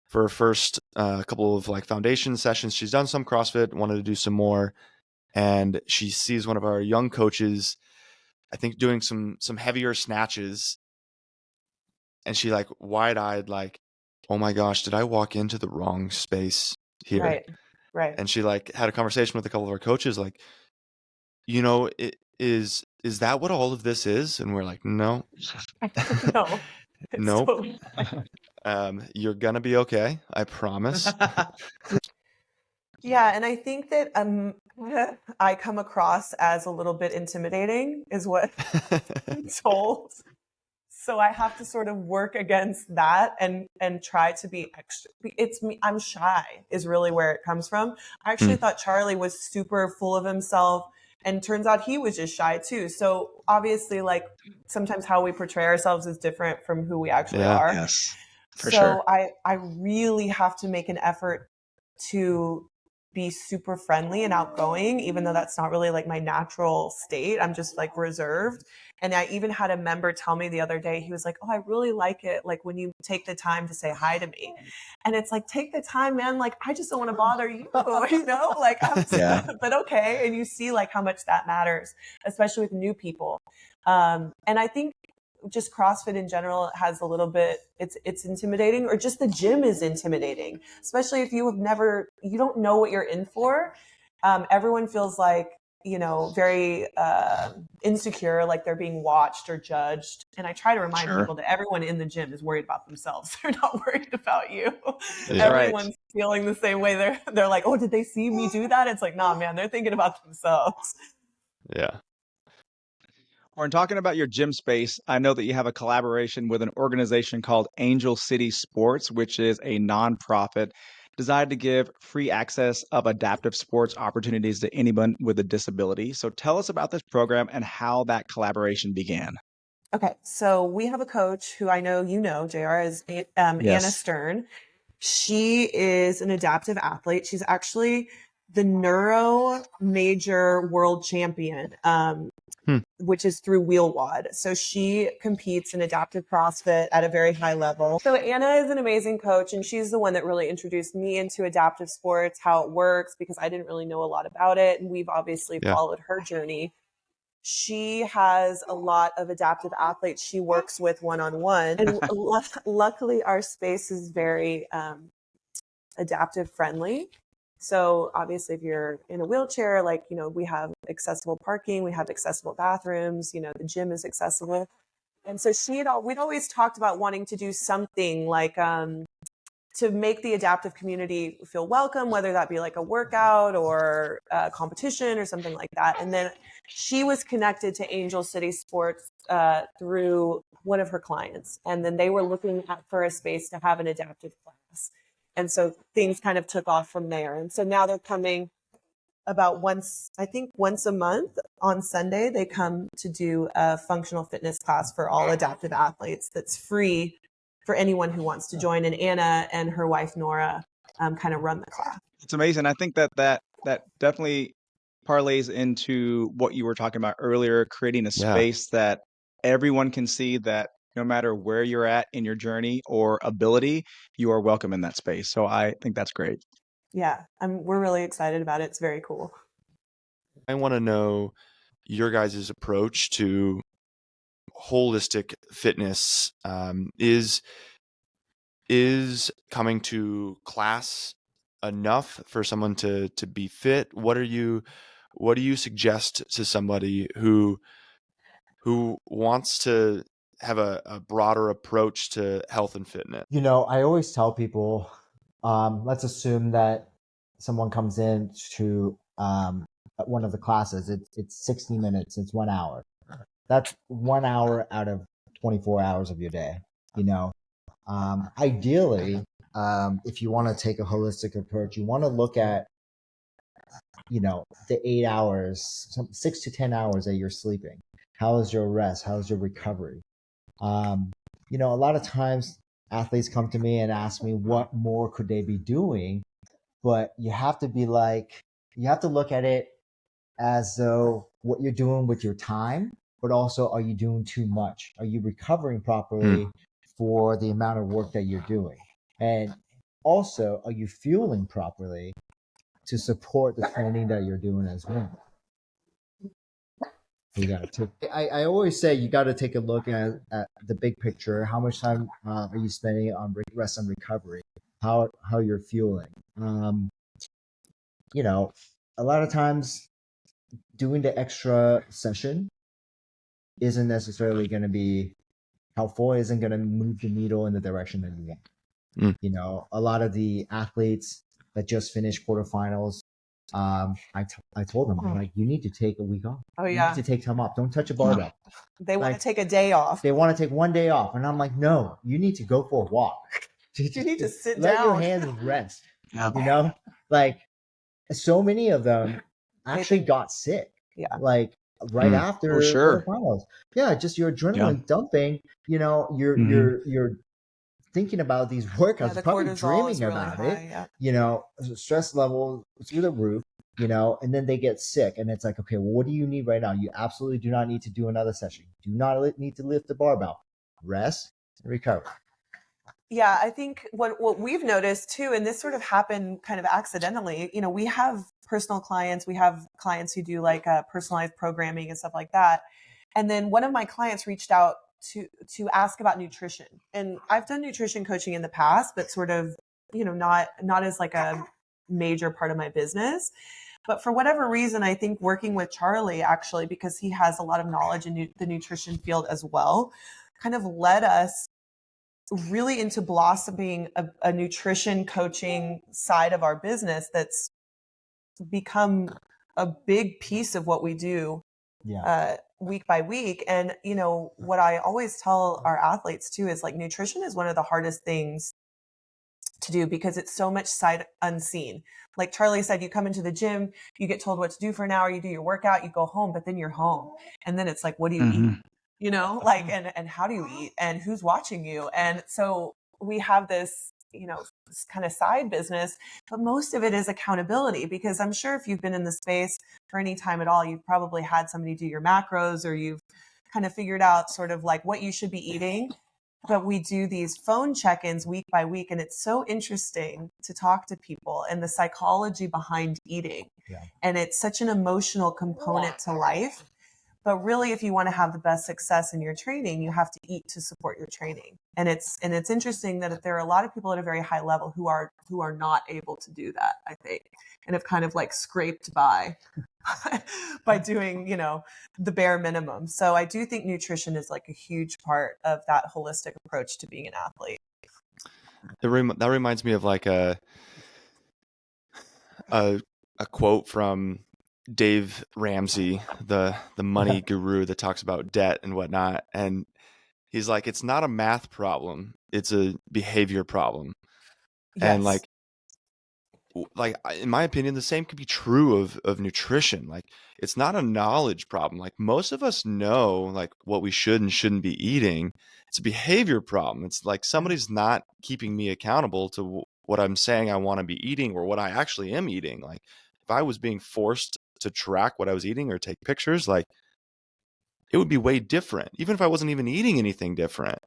C: for her first couple of like foundation sessions. She's done some CrossFit, wanted to do some more. And she sees one of our young coaches, I think, doing some heavier snatches. And she like wide-eyed, like, oh my gosh, did I walk into the wrong space here?
B: Right.
C: And she like had a conversation with a couple of our coaches, like, you know, is that what all of this is? And we're like, no,
B: I don't know. It's
C: nope.
B: totally
C: You're gonna be okay. I promise.
B: Yeah, and I think that I come across as a little bit intimidating, is what I'm told. So I have to sort of work against that and try to be extra. It's me. I'm shy is really where it comes from. I actually
C: Mm,
B: thought Charlie was super full of himself, and turns out he was just shy too. So obviously, like sometimes how we portray ourselves is different from who we actually
C: yeah.
B: are.
A: Yes, for sure.
B: So I really have to make an effort to be super friendly and outgoing, even though that's not really like my natural state. I'm just like reserved. And I even had a member tell me the other day, he was like, "Oh, I really like it. Like when you take the time to say hi to me." And it's like, take the time, man. Like, I just don't want to bother you, you know, like
A: Yeah,
B: but okay. And you see like how much that matters, especially with new people. And I think just CrossFit in general has a little bit, it's intimidating, or just the gym is intimidating, especially if you don't know what you're in for. Everyone feels like, very insecure, like they're being watched or judged. And I try to remind
A: sure.
B: people that everyone in the gym is worried about themselves. They're not worried about you.
A: That's
C: Yeah.
A: right.
B: Everyone's feeling the same way. They're like, oh, did they see me do that? It's like, nah, man, they're thinking about themselves.
C: Yeah.
A: Or in talking about your gym space, I know that you have a collaboration with an organization called Angel City Sports, which is a nonprofit designed to give free access of adaptive sports opportunities to anyone with a disability. So tell us about this program and how that collaboration began.
B: Okay, so we have a coach who I know you know, JR, is Anna
A: Yes.
B: Stern. She is an adaptive athlete. She's actually the neuro major world champion,
C: Hmm.
B: which is through Wheel Wad. So she competes in adaptive CrossFit at a very high level. So Anna is an amazing coach, and she's the one that really introduced me into adaptive sports, how it works, because I didn't really know a lot about it. And we've obviously
C: Yeah.
B: followed her journey. She has a lot of adaptive athletes she works with one-on-one. And luckily, our space is very adaptive friendly. So obviously, if you're in a wheelchair, like, we have accessible parking, we have accessible bathrooms, the gym is accessible. And so we'd always talked about wanting to do something like, to make the adaptive community feel welcome, whether that be like a workout or a competition or something like that. And then she was connected to Angel City Sports through one of her clients. And then they were looking for a space to have an adaptive class. And so things kind of took off from there. And so now they're coming about I think once a month on Sunday, they come to do a functional fitness class for all adaptive athletes that's free for anyone who wants to join. And Anna and her wife, Nora, kind of run the class.
A: It's amazing. I think that definitely parlays into what you were talking about earlier, creating a
C: Yeah.
A: space that everyone can see that no matter where you're at in your journey or ability, you are welcome in that space. So I think that's great.
B: Yeah, we're really excited about it. It's very cool.
C: I want to know your guys' approach to holistic fitness. Is coming to class enough for someone to be fit? What do you suggest to somebody who wants to have a broader approach to health and fitness?
D: I always tell people, let's assume that someone comes in to one of the classes. It's 60 minutes. It's 1 hour. That's 1 hour out of 24 hours of your day. Ideally, if you want to take a holistic approach, you want to look at, the 8 hours, 6 to 10 hours that you're sleeping. How is your rest? How is your recovery? A lot of times athletes come to me and ask me what more could they be doing, but you have to look at it as though what you're doing with your time, but also, are you doing too much? Are you recovering properly for the amount of work that you're doing? And also, are you fueling properly to support the training that you're doing as well? I always say you got to take a look at the big picture. How much time are you spending on rest and recovery? How you're fueling? A lot of times doing the extra session isn't necessarily going to be helpful, isn't going to move the needle in the direction that you want. You know, a lot of the athletes that just finished quarterfinals, I told them, I'm like, you need to take a week off.
B: Oh,
D: You
B: yeah.
D: need to take time off. Don't touch a barbell.
B: They want
D: Like,
B: to take a day off.
D: They want to take one day off. And I'm like, no, you need to go for a walk.
B: You need to sit
D: Let
B: down.
D: your hands rest. You know, like so many of them actually got sick.
B: Yeah.
D: Like right after
A: Oh, sure.
D: quarterfinals. Yeah, just your adrenaline dumping. You know, you're thinking about these workouts,
B: the
D: probably
B: cortisol
D: dreaming
B: is really
D: about
B: high,
D: it.
B: yeah.
D: You know, stress level through the roof. You know, and then they get sick, and it's like, okay, well, what do you need right now? You absolutely do not need to do another session. Do not need to lift the barbell. Rest and recover.
B: Yeah, I think what we've noticed too, and this sort of happened kind of accidentally, you know, we have personal clients, we have clients who do like personalized programming and stuff like that. And then one of my clients reached out to ask about nutrition. And I've done nutrition coaching in the past, but sort of, you know, not as like a major part of my business. But for whatever reason, I think working with Charlie, actually, because he has a lot of knowledge in the nutrition field as well, kind of led us really into blossoming a nutrition coaching side of our business that's become a big piece of what we do week by week. And, you know, what I always tell our athletes too is like nutrition is one of the hardest things to do because it's so much sight unseen. Like Charlie said, you come into the gym, you get told what to do for an hour, you do your workout, you go home, but then you're home. And then it's like, what do you eat? You know, like, and how do you eat and who's watching you? And so we have this, you know, this kind of side business, but most of it is accountability, because I'm sure if you've been in the space for any time at all, you've probably had somebody do your macros, or you've kind of figured out sort of like what you should be eating. But we do these phone check-ins week by week, and it's so interesting to talk to people and the psychology behind eating. And it's such an emotional component to life. But really, if you want to have the best success in your training, you have to eat to support your training. And it's interesting that there are a lot of people at a very high level who are not able to do that, I think, and have kind of like scraped by by doing, you know, the bare minimum. So I do think nutrition is like a huge part of that holistic approach to being an athlete.
C: That reminds me of like a quote from Dave Ramsey, the money guru that talks about debt and whatnot. And he's like, it's not a math problem, it's a behavior problem. And like in my opinion, the same could be true of nutrition. Like, it's not a knowledge problem. Like, most of us know like what we should and shouldn't be eating. It's a behavior problem. It's like somebody's not keeping me accountable to what I'm saying I want to be eating or what I actually am eating. Like, if I was being forced to track what I was eating or take pictures, like, it would be way different, even if I wasn't even eating anything different.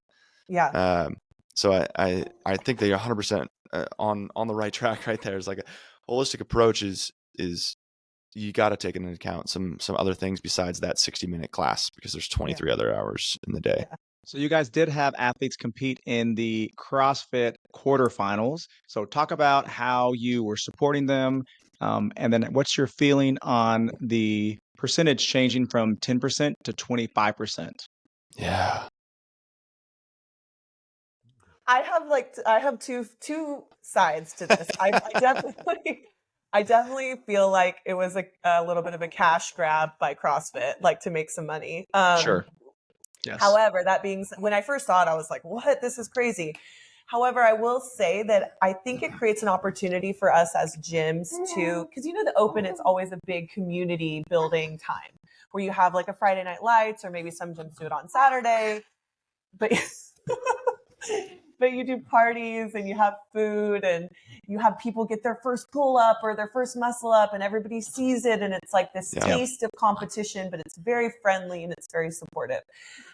C: So I think that you're 100% on the right track right there. It's like a holistic approach is you got to take into account some other things besides that 60-minute class, because there's 23 other hours in the day.
A: So you guys did have athletes compete in the CrossFit quarterfinals. So talk about how you were supporting them, and then what's your feeling on the percentage changing from 10% to 25%?
C: Yeah.
B: I have two sides to this. I definitely feel like it was a little bit of a cash grab by CrossFit, like to make some money.
A: Sure. Yes.
B: However, that being said, when I first saw it, I was like, what? This is crazy. However, I will say that I think it creates an opportunity for us as gyms to, because, you know, the Open, it's always a big community building time where you have like a Friday night lights, or maybe some gyms do it on Saturday, but but you do parties and you have food and you have people get their first pull up or their first muscle up, and everybody sees it, and it's like this taste of competition, but it's very friendly and it's very supportive.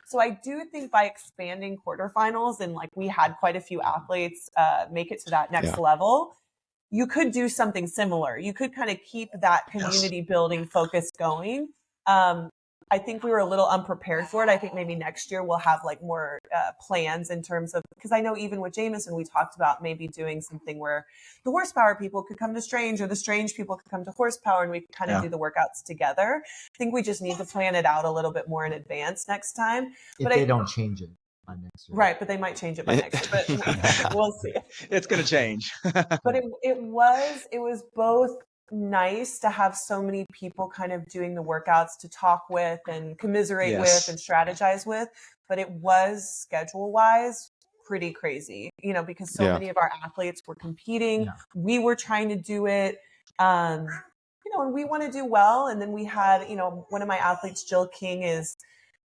B: So I do think by expanding quarterfinals, and like we had quite a few athletes make it to that next level, you could do something similar. You could kind of keep that community building focus going. I think we were a little unprepared for it. I think maybe next year we'll have like more plans in terms of, because I know even with Jameson, we talked about maybe doing something where the horsepower people could come to Strange or the Strange people could come to horsepower and we could kind of do the workouts together. I think we just need to plan it out a little bit more in advance next time.
D: If they don't change it by next year.
B: Right, but they might change it by next year, but we'll see.
A: It's going to change.
B: But it was both nice to have so many people kind of doing the workouts to talk with and commiserate with and strategize with, but it was schedule wise pretty crazy, you know, because so many of our athletes were competing. We were trying to do it, you know, and we want to do well. And then we had, you know, one of my athletes, Jill King, is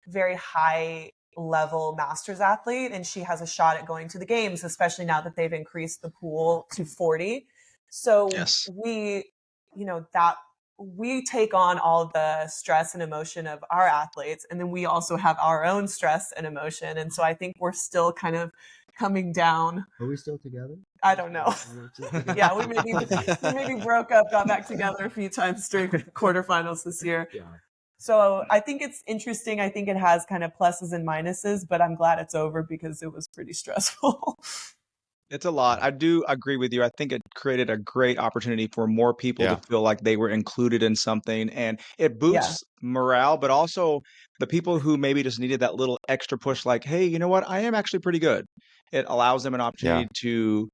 B: very high level masters athlete, and she has a shot at going to the games, especially now that they've increased the pool to 40. So we, you know, that we take on all the stress and emotion of our athletes, and then we also have our own stress and emotion. And so I think we're still kind of coming down.
D: Are we still together?
B: I don't know. Yeah, we maybe broke up, got back together a few times during quarterfinals this year. Yeah. So I think it's interesting. I think it has kind of pluses and minuses, but I'm glad it's over because it was pretty stressful.
A: It's a lot. I do agree with you. I think it created a great opportunity for more people to feel like they were included in something, and it boosts morale, but also the people who maybe just needed that little extra push, like, hey, you know what? I am actually pretty good. It allows them an opportunity to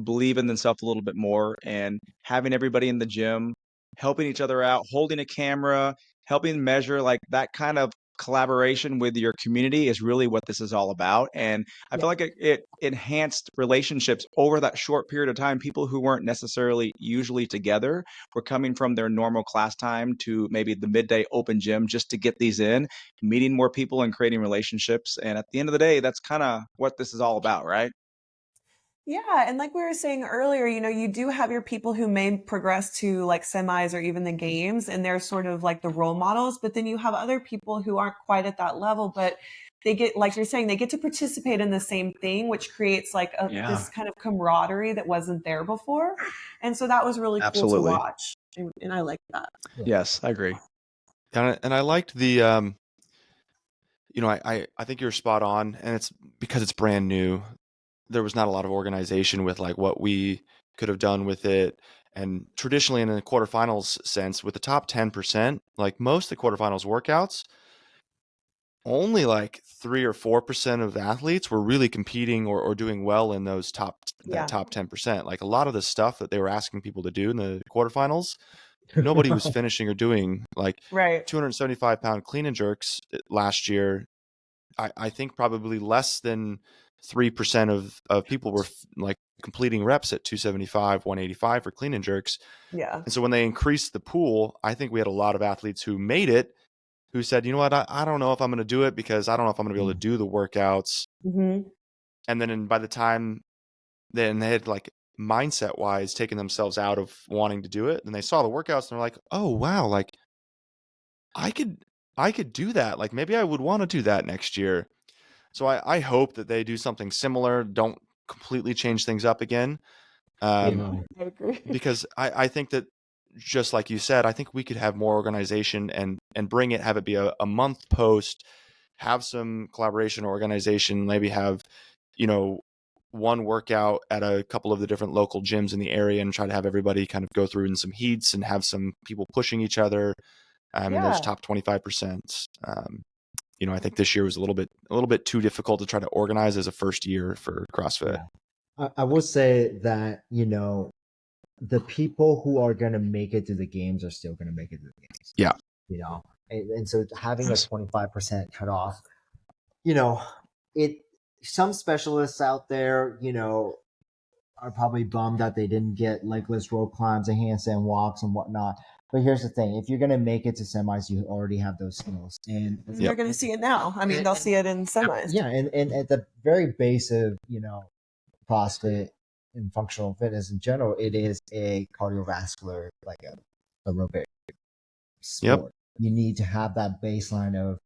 A: believe in themselves a little bit more, and having everybody in the gym helping each other out, holding a camera, helping measure, like that kind of collaboration with your community is really what this is all about. And I feel like it enhanced relationships over that short period of time. People who weren't necessarily usually together were coming from their normal class time to maybe the midday open gym just to get these in, meeting more people and creating relationships. And at the end of the day, that's kind of what this is all about, right?
B: Yeah. And like we were saying earlier, you know, you do have your people who may progress to like semis or even the games, and they're sort of like the role models. But then you have other people who aren't quite at that level, but they get, like you're saying, they get to participate in the same thing, which creates like this kind of camaraderie that wasn't there before. And so that was really cool to watch. And I like that.
A: Yes, I agree.
C: And I liked the, you know, I think you're spot on, and it's because it's brand new. There was not a lot of organization with like what we could have done with it. And traditionally in the quarterfinals sense, with the top 10%, like most of the quarterfinals workouts, only like 3 or 4% of the athletes were really competing or doing well in those top 10%. Like a lot of the stuff that they were asking people to do in the quarterfinals, nobody was finishing or doing. Like 275-pound clean and jerks last year, I think probably less than 3% of people were like completing reps at 275, 185 for clean and jerks.
B: Yeah.
C: And so when they increased the pool, I think we had a lot of athletes who made it, who said, you know what, I don't know if I'm going to do it because I don't know if I'm going to be able to do the workouts.
B: Mm-hmm.
C: And then by the time then they had like mindset wise taken themselves out of wanting to do it, and they saw the workouts and they're like, oh wow, like I could do that. Like maybe I would want to do that next year. So I hope that they do something similar. Don't completely change things up again.
B: I agree.
C: Because I think that, just like you said, I think we could have more organization and bring it, have it be a month post, have some collaboration organization, maybe have, you know, one workout at a couple of the different local gyms in the area and try to have everybody kind of go through in some heats and have some people pushing each other. And those top 25%. You know, I think this year was a little bit too difficult to try to organize as a first year for CrossFit.
D: Yeah. I will say that, you know, the people who are going to make it to the games are still going to make it to the games.
C: Yeah.
D: You know, and so having a 25% cutoff, you know, some specialists out there, you know, are probably bummed that they didn't get legless rope climbs and handstand walks and whatnot. But here's the thing: if you're going to make it to semis, you already have those skills, and
B: they're going to see it now. I mean, they'll see it in semis.
D: Yeah, and at the very base of, you know, CrossFit and functional fitness in general, it is a cardiovascular, like a aerobic sport.
C: Yep.
D: You need to have that baseline of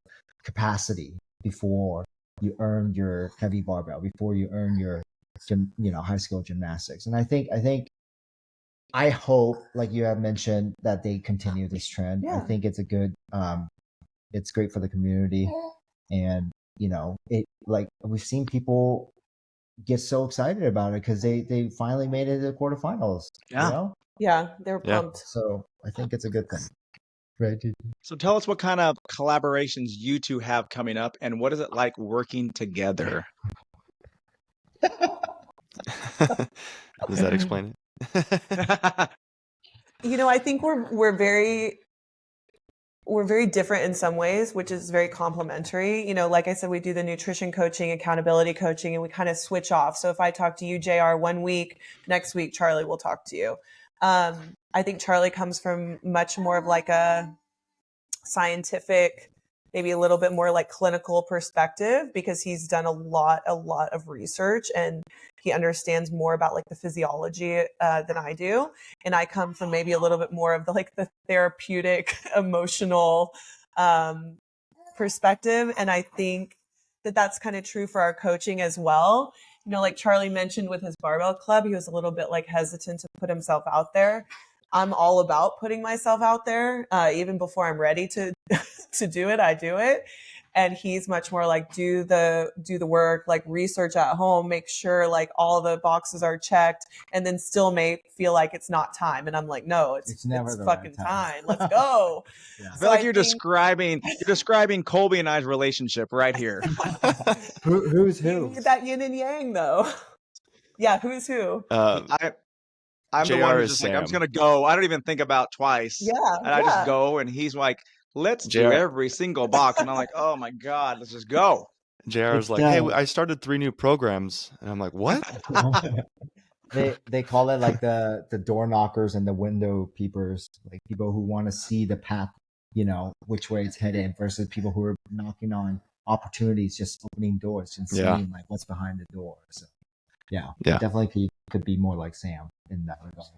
D: capacity before you earn your heavy barbell, before you earn your, you know, high skill gymnastics. And I hope, like you have mentioned, that they continue this trend. I think it's a good It's great for the community, and it like we've seen people get so excited about it because they finally made it to the quarterfinals.
A: Yeah.
B: Yeah, they're
C: Yeah.
B: pumped.
D: So I think it's a good thing. Right.
A: So tell us what kind of collaborations you two have coming up, and what is it like working together?
C: Does that explain it?
B: I think we're very different in some ways, which is very complementary. Like I said, we do the nutrition coaching, accountability coaching, and we kind of switch off. So if I talk to you, JR, one week, next week, Charlie will talk to you. I think Charlie comes from much more of like a scientific, maybe a little bit more like clinical perspective, because he's done a lot of research and he understands more about like the physiology than I do. And I come from maybe a little bit more of the therapeutic, emotional perspective. And I think that that's kind of true for our coaching as well. Like Charlie mentioned with his barbell club, he was a little bit like hesitant to put himself out there. I'm all about putting myself out there. Even before I'm ready to to do it, I do it. And he's much more like do the work, like research at home, make sure like all the boxes are checked, and then still may feel like it's not time. And I'm like, no, it's
D: never the
B: fucking
D: right
B: time. Let's go.
D: Yeah.
A: I feel like you're describing Colby and I's relationship right here.
D: Who's
B: You
D: who?
B: need that yin and yang though. Yeah, who's who?
A: I'm the
C: JR
A: one who's
C: is
A: just like, I'm just
C: Sam.
A: gonna go. I don't even think about twice.
B: Yeah,
A: And I just go, and he's like, let's do
C: JR.
A: every single box. And I'm like, oh my God, let's just go.
C: JR is
D: It's
C: like, hey, I started 3 new programs. And I'm like, what?
D: They call it like the door knockers and the window peepers, like people who want to see the path, which way it's headed, versus people who are knocking on opportunities, just opening doors and seeing like what's behind the door. So yeah. Definitely could be more like Sam in that regard.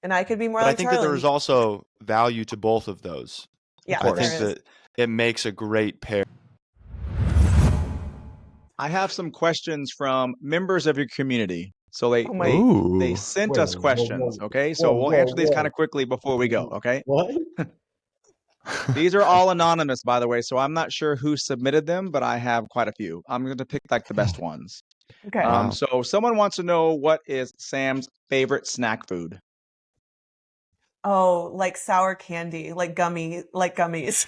B: And I could be more
C: But
B: like
C: I think
B: Charlie.
C: that there is also value to both of those.
B: Yeah,
C: I think that it makes a great pair.
A: I have some questions from members of your community. So they sent us questions. Okay. So we'll answer these kind of quickly before we go. Okay.
D: What?
A: These are all anonymous, by the way. So I'm not sure who submitted them, but I have quite a few. I'm going to pick like the best ones.
B: Okay.
C: Wow.
A: So someone wants to know, what is Sam's favorite snack food?
B: Oh, like sour candy, like gummies.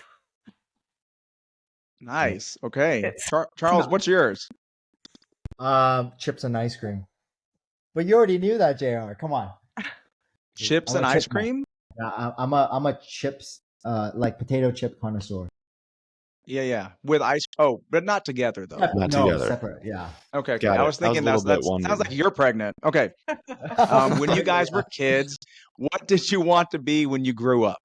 A: Nice. Okay. Charles, what's yours?
D: Chips and ice cream. But you already knew that, JR. Come on.
A: Chips and ice cream?
D: I'm a chips, like potato chip connoisseur.
A: Yeah. With ice. Oh, but not together though.
C: Not
D: no,
C: together.
D: Separate. Yeah.
A: Okay.
C: Got
A: I
C: it.
A: was thinking
C: I was a little
A: that
C: bit wondering.
A: sounds like you're pregnant. Okay. When you guys were kids, what did you want to be when you grew up?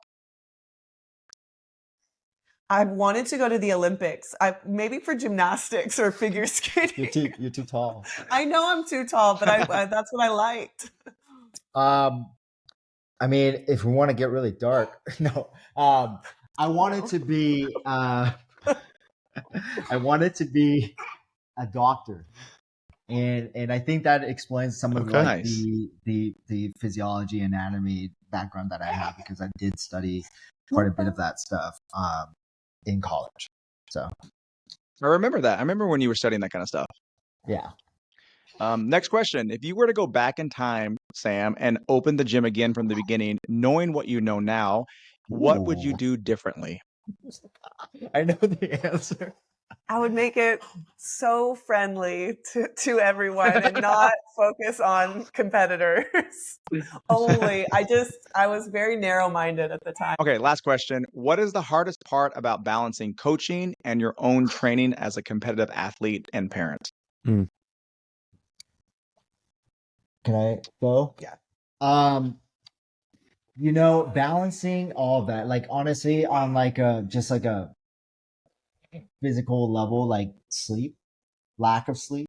B: I wanted to go to the Olympics. Maybe for gymnastics or figure skating.
D: You're too tall.
B: I know I'm too tall, but that's what I liked.
D: I mean, if we want to get really dark, no. I wanted to be I wanted to be a doctor. And I think that explains some of like the physiology, anatomy background that I have, because I did study quite a bit of that stuff in college. So
A: I remember that. I remember when you were studying that kind of stuff.
D: yeah.
A: Next question. If you were to go back in time, Sam, and open the gym again from the beginning, knowing what you know now, what would you do differently?
D: I know the answer.
B: I would make it so friendly to everyone and not focus on competitors only. I was very narrow-minded at the time.
A: Okay, last question. What is the hardest part about balancing coaching and your own training as a competitive athlete and parent?
D: Can I go?
B: Yeah.
D: Balancing all of that, like honestly, on like just like a physical level, like lack of sleep,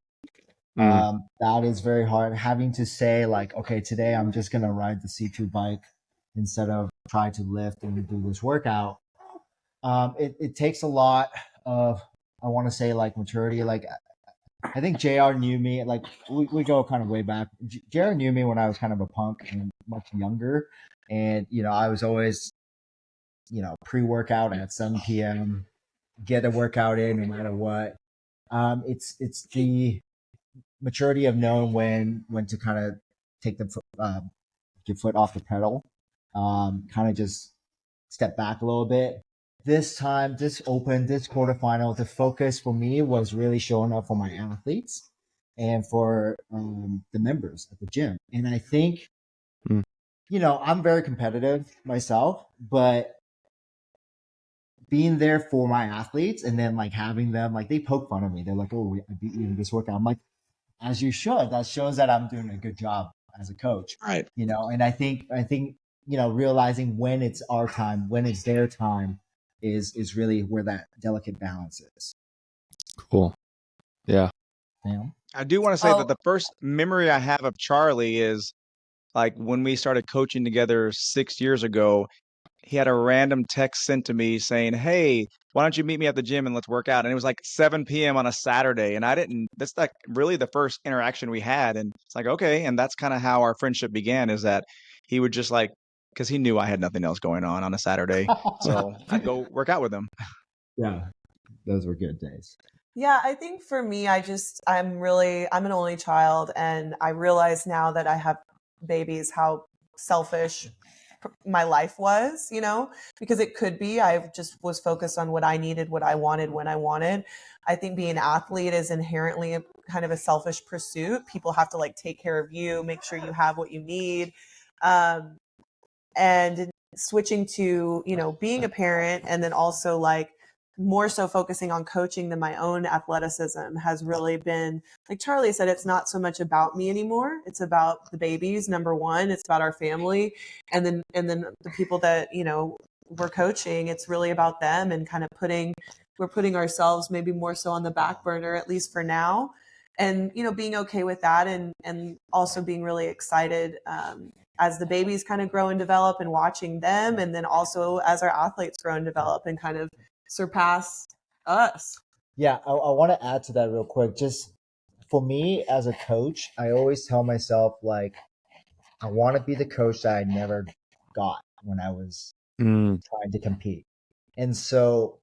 D: that is very hard. Having to say like, okay, today I'm just gonna ride the C2 bike instead of try to lift and do this workout. It takes a lot of, I want to say, like maturity. Like I think JR knew me, like we go kind of way back. JR knew me when I was kind of a punk and much younger. And, I was always, pre-workout at 7 p.m. get a workout in no matter what. It's the maturity of knowing when to kind of take your foot off the pedal, kind of just step back a little bit. This time, this quarterfinal, the focus for me was really showing up for my athletes and for the members at the gym. And I think, I'm very competitive myself, but being there for my athletes and then like having them, like they poke fun of me. They're like, "Oh, I beat you in this workout." I'm like, as you should. That shows that I'm doing a good job as a coach.
A: Right.
D: And I think, realizing when it's our time, when it's their time is really where that delicate balance is.
C: Cool. Yeah.
A: I do want to say that the first memory I have of Charlie is like when we started coaching together 6 years ago. He had a random text sent to me saying, "Hey, why don't you meet me at the gym and let's work out?" And it was like 7 p.m. on a Saturday. And that's like really the first interaction we had. And it's like, okay. And that's kind of how our friendship began, is that he would just like, because he knew I had nothing else going on a Saturday. So I'd go work out with him.
D: Yeah, those were good days.
B: Yeah, I think for me, I'm an only child, and I realize now that I have babies how selfish my life was, because it could be I just was focused on what I needed, what I wanted, when I wanted. I think being an athlete is inherently kind of a selfish pursuit. People have to like take care of you, make sure you have what you need. And switching to, being a parent, and then also like more so focusing on coaching than my own athleticism has really been, like Charlie said, it's not so much about me anymore. It's about the babies. Number one, it's about our family. And then the people that, we're coaching, it's really about them, and kind of we're putting ourselves maybe more so on the back burner, at least for now. And, being okay with that, and also being really excited, as the babies kind of grow and develop, and watching them. And then also as our athletes grow and develop and kind of surpass us.
D: Yeah, I want to add to that real quick. Just for me as a coach, I always tell myself, like, I want to be the coach that I never got when I was trying to compete. And so,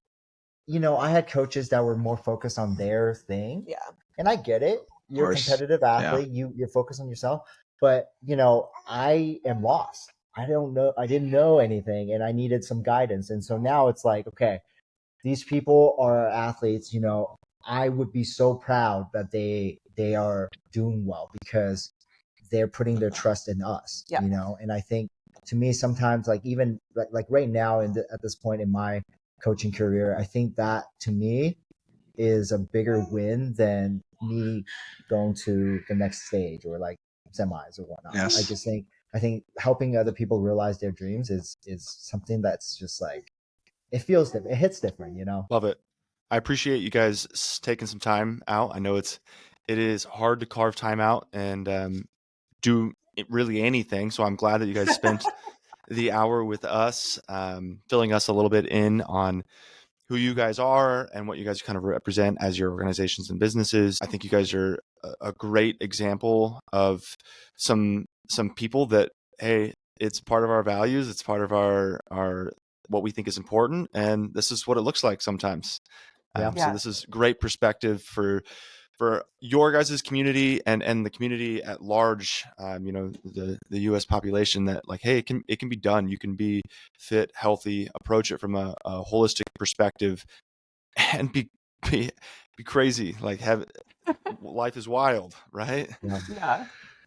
D: I had coaches that were more focused on their thing.
B: Yeah.
D: And I get it. You're a competitive athlete. Yeah. You're focused on yourself. But, I am lost. I didn't know anything, and I needed some guidance. And so now it's like, okay, these people are athletes. I would be so proud that they are doing well because they're putting their trust in us.
B: Yeah.
D: And I think, to me, sometimes, like, even like right now at this point in my coaching career, I think that to me is a bigger win than me going to the next stage or like semis or whatnot.
A: Yes.
D: I think helping other people realize their dreams is something that's just like, it feels different. It hits different,
C: Love it. I appreciate you guys taking some time out. I know it is hard to carve time out and do really anything. So I'm glad that you guys spent the hour with us, filling us a little bit in on who you guys are and what you guys kind of represent as your organizations and businesses. I think you guys are a great example of some people that, hey, it's part of our values. It's part of our what we think is important. And this is what it looks like sometimes. So this is great perspective for your guys' community and the community at large, the US population, that like, hey, it can be done. You can be fit, healthy, approach it from a holistic perspective, and be crazy. Like, life is wild, right?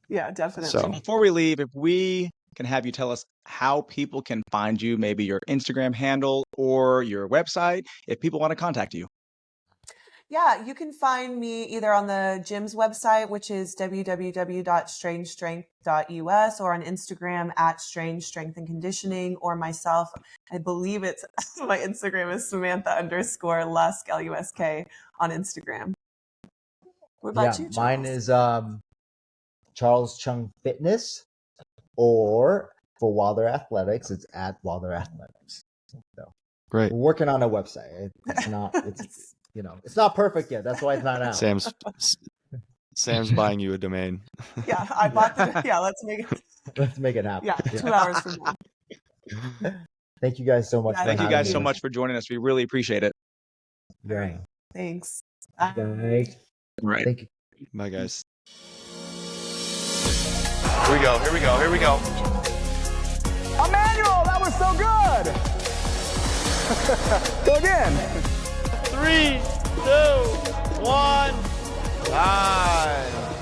B: Yeah, definitely.
A: So before we leave, if we can have you tell us how people can find you, maybe your Instagram handle or your website, if people want to contact you.
B: Yeah, you can find me either on the gym's website, which is www.strangestrength.us, or on Instagram at Strange Strength and Conditioning, or myself. I believe it's my Instagram is Samantha_Lusk, Lusk, on Instagram. What about you, Charles?
D: Mine is Charles Chung Fitness, or for Wilder Athletics, it's at Wilder Athletics. So
C: great.
D: We're working on a website. It's not it's not perfect yet. That's why it's not out.
C: Sam's buying you a domain.
B: Yeah, I bought let's make
D: it happen.
B: Yeah, 2 hours from now.
D: Thank you guys so much.
A: Thank you guys so much for joining us. We really appreciate it.
D: Right.
B: Thanks.
D: Right.
A: Right.
D: Thank you.
C: Bye, guys. Here we go. Here we go. Here we go.
E: Emmanuel, that was so good. Go again.
C: 3, 2, 1, time.